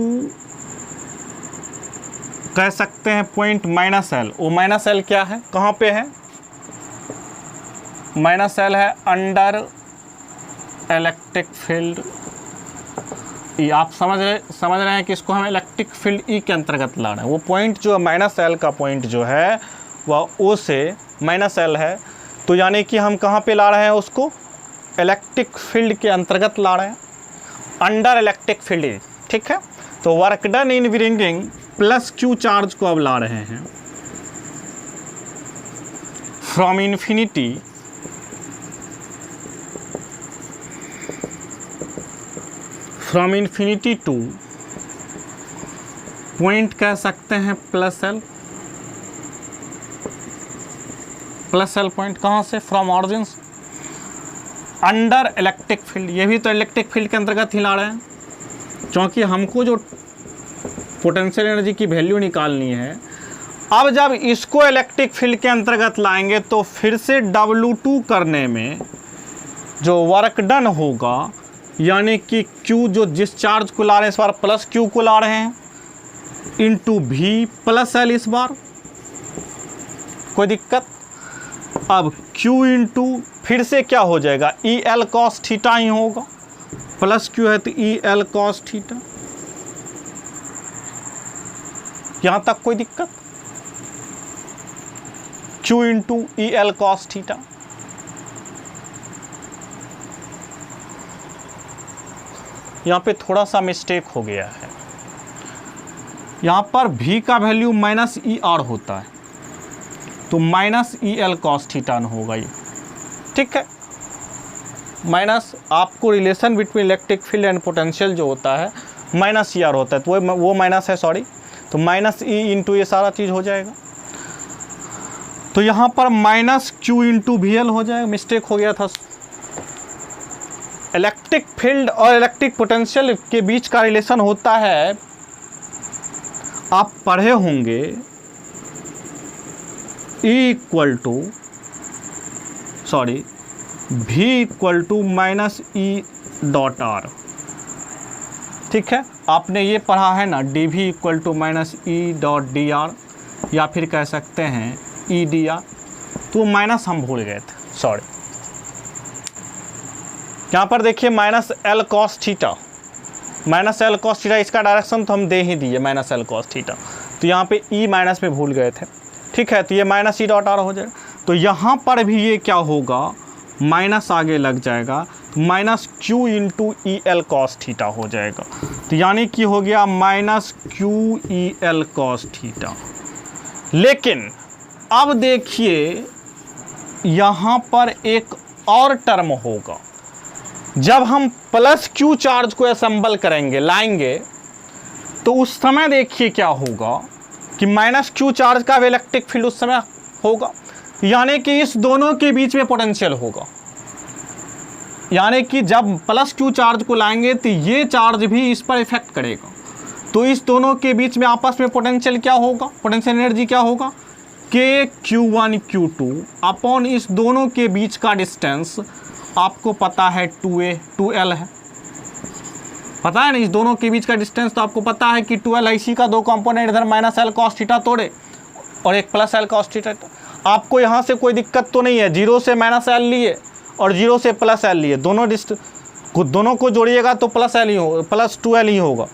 कह सकते हैं पॉइंट माइनस एल। वो माइनस एल क्या है, कहाँ पे है? माइनस एल है अंडर इलेक्ट्रिक फील्ड। आप समझ रहे हैं कि इसको हम इलेक्ट्रिक फील्ड ई के अंतर्गत ला रहे हैं। वो पॉइंट जो माइनस एल का पॉइंट जो है वह ओ से माइनस एल है, तो यानी कि हम कहाँ पे ला रहे हैं उसको? इलेक्ट्रिक फील्ड के अंतर्गत ला रहे हैं, अंडर इलेक्ट्रिक फील्ड। ठीक है, तो work done in bringing plus Q charge को अब ला रहे हैं फ्रॉम इन्फिनिटी टू पॉइंट कह सकते हैं प्लस एल पॉइंट। कहाँ से? From origin under electric field. ये भी तो इलेक्ट्रिक फील्ड के अंतर्गत ही ला रहे हैं, क्योंकि हमको जो पोटेंशियल एनर्जी की वैल्यू निकालनी है। अब जब इसको इलेक्ट्रिक फील्ड के अंतर्गत लाएंगे तो फिर से W2 करने में जो वर्क डन होगा, यानी कि Q जो जिस चार्ज को ला रहे हैं इस बार प्लस Q को ला रहे हैं, इंटू V प्लस L इस बार। कोई दिक्कत? अब Q इंटू फिर से क्या हो जाएगा? EL cos थीटा ही होगा, प्लस Q है तो EL cos थीटा। यहाँ तक कोई दिक्कत? Q into EL cos theta. यहाँ पे थोड़ा सा मिस्टेक हो गया है, यहाँ पर V का वैल्यू माइनस ER होता है, तो माइनस EL cos थीटा होगा ये। ठीक है, माइनस आपको relation between electric field and potential जो होता है माइनस ER होता है, तो वो माइनस है, सॉरी, तो माइनस E इंटू ये सारा चीज़ हो जाएगा। तो यहाँ पर माइनस Q इंटू VL हो जाएगा, मिस्टेक हो गया था। इलेक्ट्रिक फील्ड और इलेक्ट्रिक पोटेंशियल के बीच का रिलेशन होता है, आप पढ़े होंगे, V equal to minus E dot R। ठीक है, आपने ये पढ़ा है ना, dV equal to minus E dot DR, या फिर कह सकते हैं E DR। तो माइनस हम भूल गए थे, सॉरी। यहाँ पर देखिए minus L cos theta, minus L cos theta, इसका डायरेक्शन तो हम दे ही दिए माइनस L cos थीटा, तो यहाँ पे E माइनस में भूल गए थे। ठीक है, तो ये माइनस E डॉट R हो जाएगा। तो यहाँ पर भी ये क्या होगा, माइनस आगे लग जाएगा, तो minus Q into EL cos theta हो जाएगा। तो यानी कि हो गया माइनस QEL cos थीटा। लेकिन अब देखिए यहाँ पर एक और टर्म होगा, जब हम प्लस Q चार्ज को असेंबल करेंगे, लाएंगे, तो उस समय देखिए क्या होगा कि माइनस Q चार्ज का इलेक्ट्रिक फील्ड उस समय होगा, यानी कि इस दोनों के बीच में पोटेंशियल होगा। यानी कि जब प्लस Q चार्ज को लाएंगे तो ये चार्ज भी इस पर इफेक्ट करेगा, तो इस दोनों के बीच में आपस में पोटेंशियल क्या होगा, पोटेंशियल एनर्जी क्या होगा, KQ1 Q2 अपॉन इस दोनों के बीच का डिस्टेंस आपको पता है 2L है, पता है ना, इस दोनों के बीच का डिस्टेंस तो आपको पता है कि 2L है। इसी का दो कंपोनेंट, इधर माइनस L cos थीटा तोड़े और एक प्लस L cos थीटा। आपको यहाँ से कोई दिक्कत तो नहीं है, 0 से माइनस L लिए और 0 से प्लस L लिए, दोनों को जोड़िएगा तो प्लस L ही होगा, प्लस 2L ही होगा।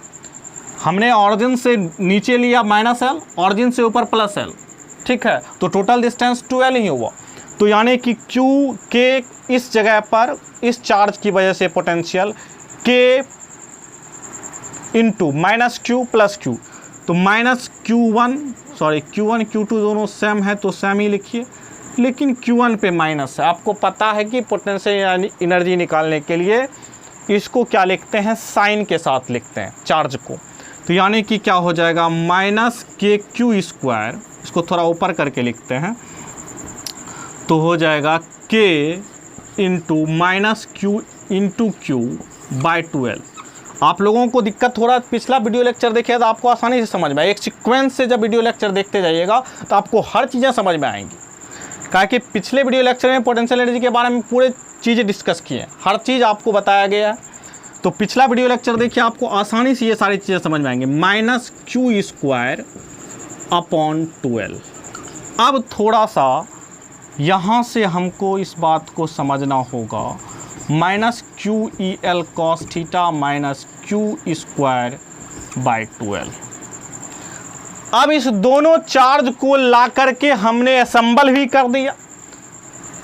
हमने ऑरिजिन से नीचे लिया माइनस L, ऑरिजिन से ऊपर प्लस L। ठीक है, तो टोटल डिस्टेंस 2L ही हुआ। तो यानी कि Q के इस जगह पर इस चार्ज की वजह से potential K into minus Q plus Q, तो माइनस Q1 Q2 दोनों सेम है तो सेम ही लिखिए, लेकिन Q1 पे माइनस है। आपको पता है कि पोटेंशियल एनर्जी निकालने के लिए इसको क्या लिखते हैं, साइन के साथ लिखते हैं चार्ज को। तो यानी कि क्या हो जाएगा, माइनस KQ स्क्वायर, इसको थोड़ा ऊपर करके लिखते हैं, तो हो जाएगा K into minus Q into Q by 2L। आप लोगों को दिक्कत हो रहा है, पिछला वीडियो लेक्चर देखिए तो आपको आसानी से समझ में आए। एक सीक्वेंस से जब वीडियो लेक्चर देखते जाइएगा तो आपको हर चीज़ें समझ में आएंगी, क्या कि पिछले वीडियो लेक्चर में पोटेंशियल एनर्जी के बारे में पूरे चीज़ें डिस्कस किए हैं, हर चीज़ आपको बताया गया है। तो पिछला वीडियो लेक्चर देखिए, आपको आसानी से ये सारी चीज़ें समझ में आएंगी। Minus Q square upon 12। अब थोड़ा सा यहाँ से हमको इस बात को समझना होगा, minus Q E L cos theta minus Q square by 12। अब इस दोनों चार्ज को ला करके हमने असेंबल भी कर दिया।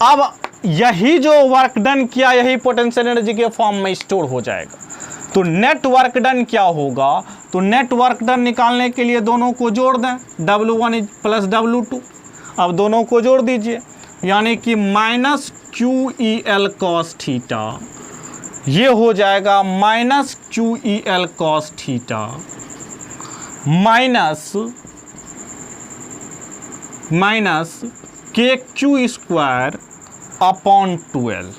अब यही जो वर्क डन किया यही पोटेंशियल एनर्जी के फॉर्म में स्टोर हो जाएगा। तो नेट वर्क डन क्या होगा, तो नेट वर्क डन निकालने के लिए दोनों को जोड़ दें, W1 प्लस W2। अब दोनों को जोड़ दीजिए, यानी कि minus Q E L cos theta, ये हो जाएगा minus Q E L cos theta minus के क्यू स्क्वायर अपॉन 12।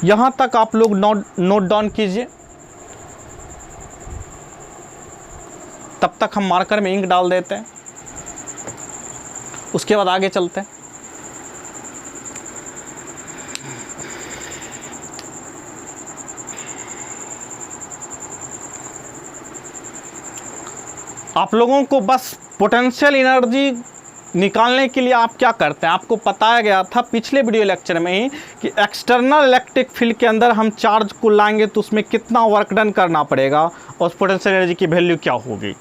यहाँ तक आप लोग नोट डाउन कीजिए, तब तक हम मार्कर में इंक डाल देते हैं, उसके बाद आगे चलते हैं। आप लोगों को बस पोटेंशियल एनर्जी निकालने के लिए आप क्या करते हैं, आपको बताया गया था पिछले वीडियो लेक्चर में ही कि एक्सटर्नल इलेक्ट्रिक फील्ड के अंदर हम चार्ज को लाएंगे तो उसमें कितना वर्क डन करना पड़ेगा और पोटेंशियल एनर्जी की वैल्यू क्या होगी।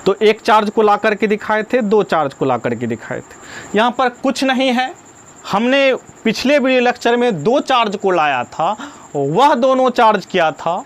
तो एक चार्ज को ला करके दिखाए थे, दो चार्ज को ला करके दिखाए थे। यहाँ पर कुछ नहीं है, हमने पिछले वीडियो लेक्चर में दो चार्ज को लाया था, वह दोनों चार्ज किया था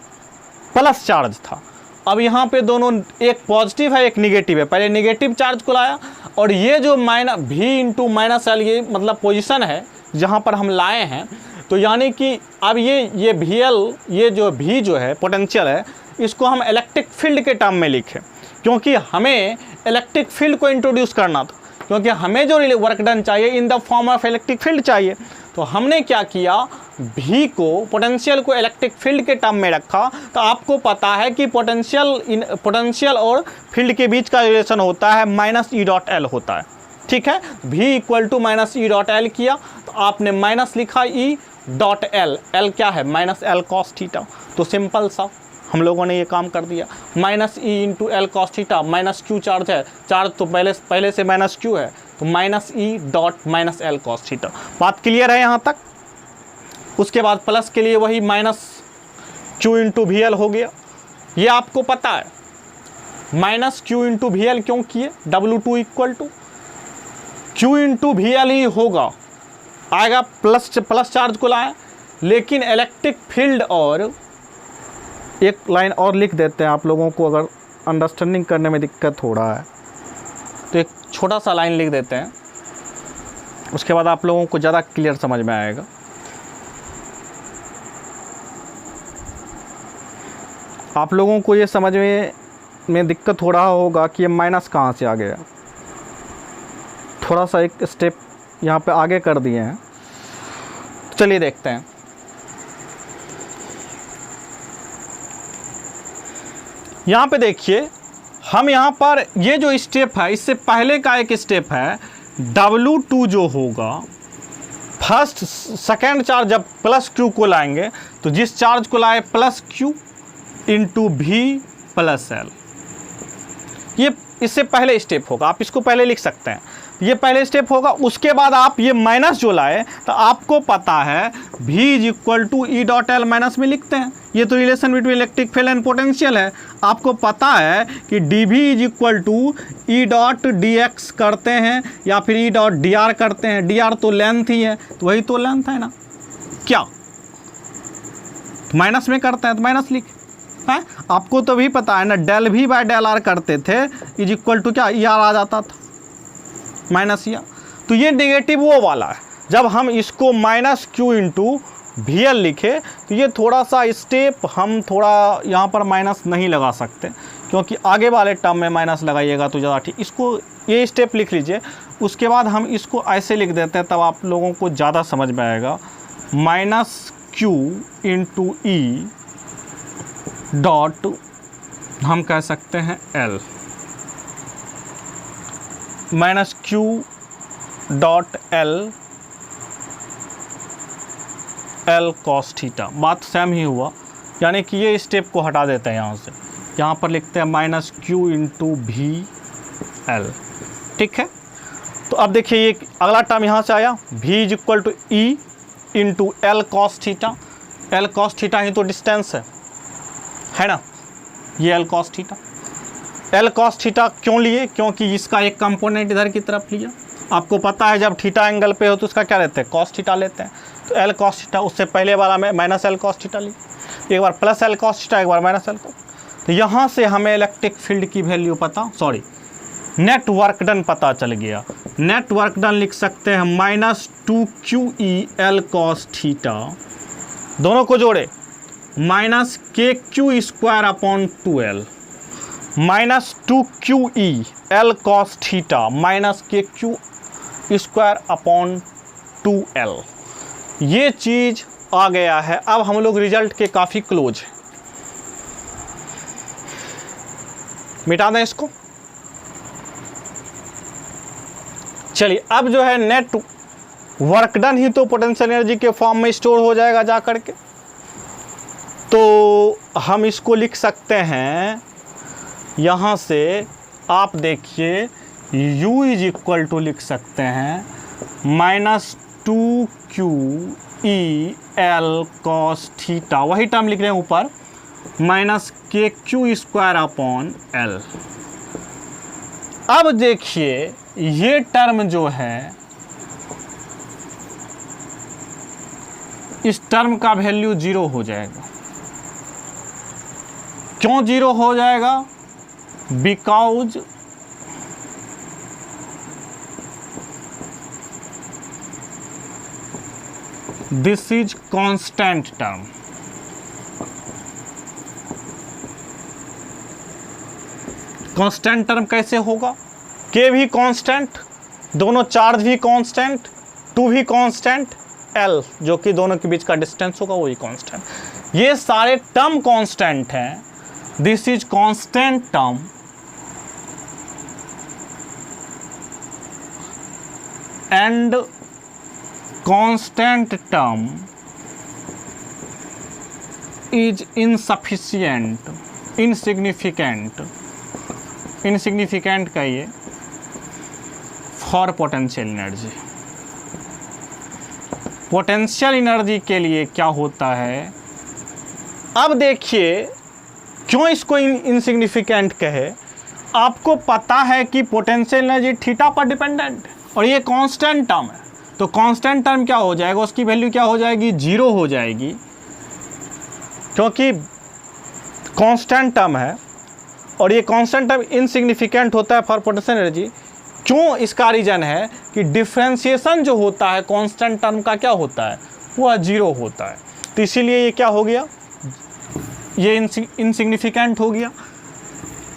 प्लस चार्ज था। अब यहाँ पे दोनों, एक पॉजिटिव है एक निगेटिव है, पहले निगेटिव चार्ज को लाया और ये जो माइनस भी इंटू माइनस एल, ये मतलब पोजीशन है जहाँ पर हम लाए हैं। तो यानी कि अब ये वी एल, ये जो भी जो है पोटेंशियल है, इसको हम इलेक्ट्रिक फील्ड के टर्म में लिखें, क्योंकि हमें इलेक्ट्रिक फील्ड को इंट्रोड्यूस करना था, क्योंकि हमें जो वर्क डन चाहिए in the form of electric field चाहिए। तो हमने क्या किया, भी को, पोटेंशियल को इलेक्ट्रिक फील्ड के टर्म में रखा। तो आपको पता है कि पोटेंशियल और फील्ड के बीच का रिलेशन होता है माइनस ई डॉट एल होता है, ठीक है। भी equal to minus E dot L किया तो आपने माइनस लिखा ई डॉट एल, एल क्या है माइनस एल कॉस थीटा। तो सिंपल सा हम लोगों ने ये काम कर दिया, minus E into L cos theta, minus Q charge है, चार्ज तो पहले से माइनस क्यू है, तो minus E dot minus L cos theta. बात क्लियर है यहाँ तक। उसके बाद प्लस के लिए वही minus Q into V L हो गया। ये आपको पता है minus Q into V L क्यों किए, W2 equal to q into V L ही होगा, आएगा प्लस चार्ज को लाए, लेकिन इलेक्ट्रिक फील्ड। और एक लाइन और लिख देते हैं, आप लोगों को अगर अंडरस्टैंडिंग करने में दिक्कत हो रहा है तो एक छोटा सा लाइन लिख देते हैं, उसके बाद आप लोगों को ज़्यादा क्लियर समझ में आएगा। आप लोगों को ये समझ में दिक्कत हो रहा होगा कि ये माइनस कहाँ से आ गया। थोड़ा सा एक स्टेप यहाँ पे आगे कर दिए हैं, चलिए देखते हैं। यहाँ पे देखिए, हम यहाँ पर ये जो स्टेप है इससे पहले का एक स्टेप है, W2 जो होगा फर्स्ट सेकेंड चार्ज जब प्लस क्यू को लाएंगे तो जिस चार्ज को लाए प्लस क्यू इंटू भी प्लस एल, ये इससे पहले स्टेप होगा, आप इसको पहले लिख सकते हैं, ये पहले स्टेप होगा। उसके बाद आप ये माइनस जो लाए तो आपको पता है V is equal to E dot L minus में लिखते हैं, ये तो relation between electric field and potential है। आपको पता है कि D V is equal to E dot D X करते हैं या फिर ई डॉट डी आर करते हैं, डी आर तो लेंथ ही है, तो वही तो लेंथ है ना, क्या माइनस में करते हैं तो माइनस लिख है। आपको तो भी पता है ना, डेल भी बाय डेल आर करते थे इज इक्वल टू क्या, ई आर आ जाता था माइनस या। तो ये नेगेटिव वो वाला है, जब हम इसको minus Q into V L लिखे तो ये थोड़ा सा स्टेप हम थोड़ा यहाँ पर माइनस नहीं लगा सकते, क्योंकि आगे वाले टर्म में माइनस लगाइएगा तो ज़्यादा ठीक। इसको ये स्टेप लिख लीजिए, उसके बाद हम इसको ऐसे लिख देते हैं, तब आप लोगों को ज़्यादा समझ में आएगा। Minus Q into E dot हम कह सकते हैं L, minus Q dot L L cos theta, बात सेम ही हुआ। यानी कि ये स्टेप को हटा देते हैं यहाँ से, यहाँ पर लिखते हैं माइनस क्यू इंटू भी L। ठीक है, तो अब देखिए ये अगला टर्म यहाँ से आया, V is equal to E into L cos theta. L cos theta ही तो डिस्टेंस है ना, ये L cos theta. L cos theta क्यों लिए, क्योंकि इसका एक कंपोनेंट इधर की तरफ लिया। आपको पता है जब थीटा एंगल पे हो तो उसका क्या लेते हैं, कॉस थीटा लेते हैं। तो एल कॉस थीटा, उससे पहले वाला में माइनस एल कॉस थीटा लिए, एक बार प्लस एल कॉस थीटा, एक बार माइनस एल कॉस। तो यहाँ से हमें इलेक्ट्रिक फील्ड की वैल्यू पता, सॉरी नेट वर्क डन पता चल गया। नेट वर्क डन लिख सकते हैं -2QE एल कॉस थीटा, दोनों को जोड़े -KQ square upon 2L, -2QE L cos theta -KQ square upon 2L। ये चीज़ आ गया है। अब हम लोग रिजल्ट के काफ़ी क्लोज हैं, मिटा दें इसको। चलिए अब जो है नेट वर्क डन ही तो पोटेंशियल एनर्जी के फॉर्म में स्टोर हो जाएगा जा करके। तो हम इसको लिख सकते हैं यहाँ से, आप देखिए U इज इक्वल टू लिख सकते हैं -2QE एल कॉस थीटा, वही टर्म लिख रहे हैं ऊपर, -KQ स्क्वायर अपॉन L। अब देखिए ये टर्म जो है, इस टर्म का वैल्यू 0 हो जाएगा। क्यों 0 हो जाएगा, because this is constant term. Constant term कैसे होगा, K भी कांस्टेंट, दोनों चार्ज भी कांस्टेंट, 2 भी कांस्टेंट, L जो कि दोनों के बीच का डिस्टेंस होगा वही कांस्टेंट। ये सारे टर्म कांस्टेंट हैं। This is constant term and constant term is insufficient, insignificant का ये for potential energy. Potential energy के लिए क्या होता है, अब देखिए क्यों इसको इनसिग्निफिकेंट कहे। आपको पता है कि पोटेंशियल एनर्जी थीटा पर डिपेंडेंट है और ये कांस्टेंट टर्म है, तो कांस्टेंट टर्म क्या हो जाएगा, उसकी वैल्यू क्या हो जाएगी, 0 हो जाएगी, क्योंकि कांस्टेंट टर्म है और ये कांस्टेंट टर्म इनसिग्निफिकेंट होता है फॉर पोटेंशियल एनर्जी। क्यों, इसका रीजन है कि डिफरेंशिएशन जो होता है कांस्टेंट टर्म का क्या होता है, वह 0 होता है। तो इसीलिए ये क्या हो गया, ये इनसिग्निफिकेंट हो गया।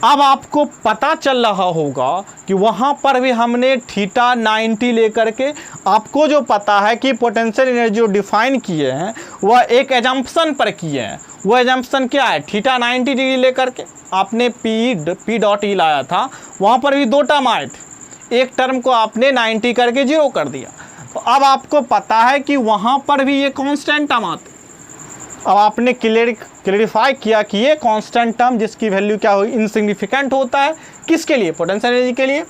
अब आपको पता चल रहा होगा कि वहाँ पर भी हमने थीटा 90 लेकर के, आपको जो पता है कि पोटेंशियल एनर्जी जो डिफाइन किए हैं वह एक एजम्पशन पर किए हैं। वो एजम्पशन क्या है, थीटा 90 डिग्री लेकर के आपने पी डॉट ई लाया था, वहाँ पर भी 2 टर्म आए थे, एक टर्म को आपने 90 करके 0 कर दिया। तो अब आपको पता है कि वहाँ पर भी ये कांस्टेंट टर्म आते। अब आपने क्लेरिफाई किया कि ये कांस्टेंट टर्म जिसकी वैल्यू क्या हो, इनसिग्निफिकेंट होता है, किसके लिए, पोटेंशियल एनर्जी के लिए।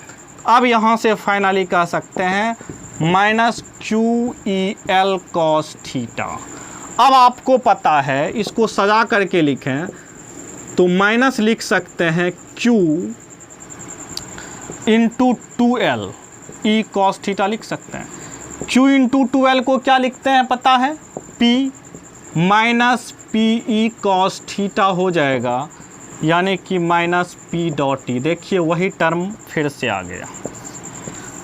अब यहाँ से फाइनली कह सकते हैं -QE एल कॉस थीटा। अब आपको पता है, इसको सजा करके लिखें तो माइनस लिख सकते हैं Q into 2L E cos theta लिख सकते हैं। Q इंटू 2L को क्या लिखते हैं पता है, P minus PE cos theta हो जाएगा, यानी कि -P डॉट E। देखिए वही टर्म फिर से आ गया।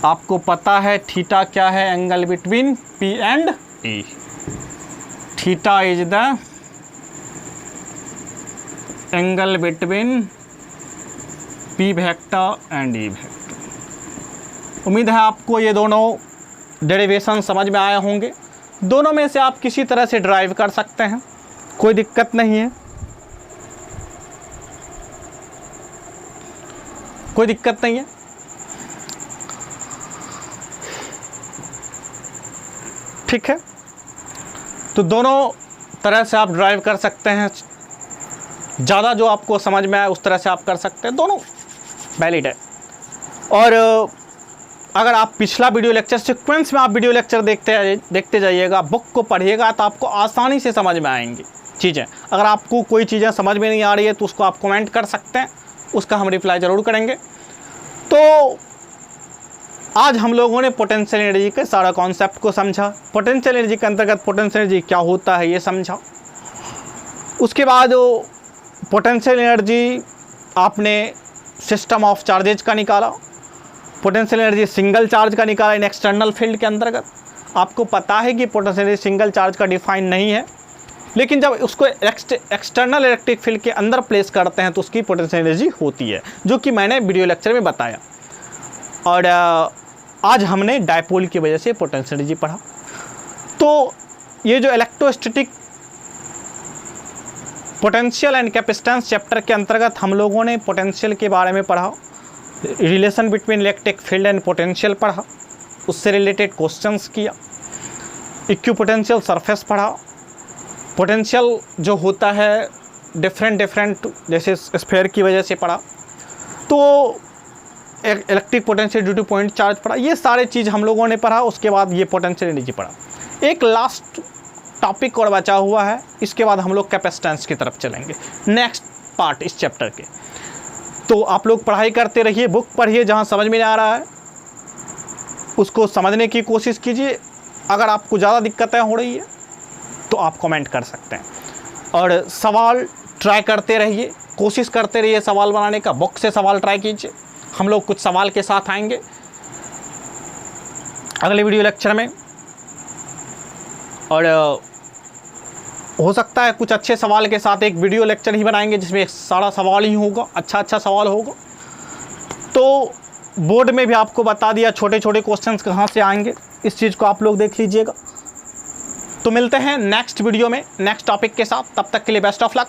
आपको पता है थीटा क्या है, angle between P and E। Theta is the angle between P vector and E vector. उम्मीद है आपको ये दोनों डेरिवेशन समझ में आए होंगे। दोनों में से आप किसी तरह से ड्राइव कर सकते हैं, कोई दिक्कत नहीं है, कोई दिक्कत नहीं है। ठीक है, तो दोनों तरह से आप ड्राइव कर सकते हैं, ज़्यादा जो आपको समझ में आए उस तरह से आप कर सकते हैं, दोनों वैलिड है। और अगर आप पिछला वीडियो लेक्चर सीक्वेंस में आप वीडियो लेक्चर देखते जाइएगा, बुक को पढ़िएगा, तो आपको आसानी से समझ में आएंगी चीज़ें। अगर आपको कोई चीज़ें समझ में नहीं आ रही है तो उसको आप कमेंट कर सकते हैं, उसका हम रिप्लाई ज़रूर करेंगे। तो आज हम लोगों ने पोटेंशियल एनर्जी के सारा कॉन्सेप्ट को समझा, पोटेंशियल एनर्जी के अंतर्गत पोटेंशियल एनर्जी क्या होता है ये समझा। उसके बाद पोटेंशियल एनर्जी आपने सिस्टम ऑफ चार्जेज का निकाला, पोटेंशियल एनर्जी सिंगल चार्ज का निकाला इन एक्सटर्नल फील्ड के अंतर्गत। आपको पता है कि पोटेंशियल एनर्जी सिंगल चार्ज का डिफाइन नहीं है, लेकिन जब उसको एक्सटर्नल इलेक्ट्रिक फील्ड के अंदर प्लेस करते हैं तो उसकी पोटेंशियल एनर्जी होती है, जो कि मैंने वीडियो लेक्चर में बताया। और आज हमने डायपोल की वजह से पोटेंशियल एनर्जी पढ़ा। तो ये जो electrostatic potential and capacitance chapter के अंतर्गत हम लोगों ने पोटेंशियल के बारे में पढ़ा, relation between electric field and potential पढ़ा, उससे रिलेटेड क्वेश्चंस किया, इक्विपोटेंशियल सरफेस पढ़ा, पोटेंशियल जो होता है डिफरेंट जैसे स्फीयर की वजह से पढ़ा, तो electric potential due two point charge पढ़ा। ये सारे चीज़ हम लोगों ने पढ़ा। उसके बाद ये पोटेंशियल एनर्जी पढ़ा। एक लास्ट टॉपिक और बचा हुआ है, इसके बाद हम लोग कैपेसिटेंस की तरफ चलेंगे, नेक्स्ट पार्ट इस चैप्टर के। तो आप लोग पढ़ाई करते रहिए, बुक पढ़िए, जहाँ समझ में नहीं आ रहा है उसको समझने की कोशिश कीजिए। अगर आपको ज़्यादा दिक्कतें हो रही है तो आप कमेंट कर सकते हैं, और सवाल ट्राई करते रहिए, कोशिश करते रहिए सवाल बनाने का। बुक से सवाल ट्राई कीजिए। हम लोग कुछ सवाल के साथ आएंगे अगले वीडियो लेक्चर में, और हो सकता है कुछ अच्छे सवाल के साथ एक वीडियो लेक्चर ही बनाएंगे जिसमें सारा सवाल ही होगा, अच्छा सवाल होगा। तो बोर्ड में भी आपको बता दिया छोटे छोटे क्वेश्चंस कहाँ से आएंगे, इस चीज़ को आप लोग देख लीजिएगा। तो मिलते हैं नेक्स्ट वीडियो में नेक्स्ट टॉपिक के साथ, तब तक के लिए बेस्ट ऑफ लक।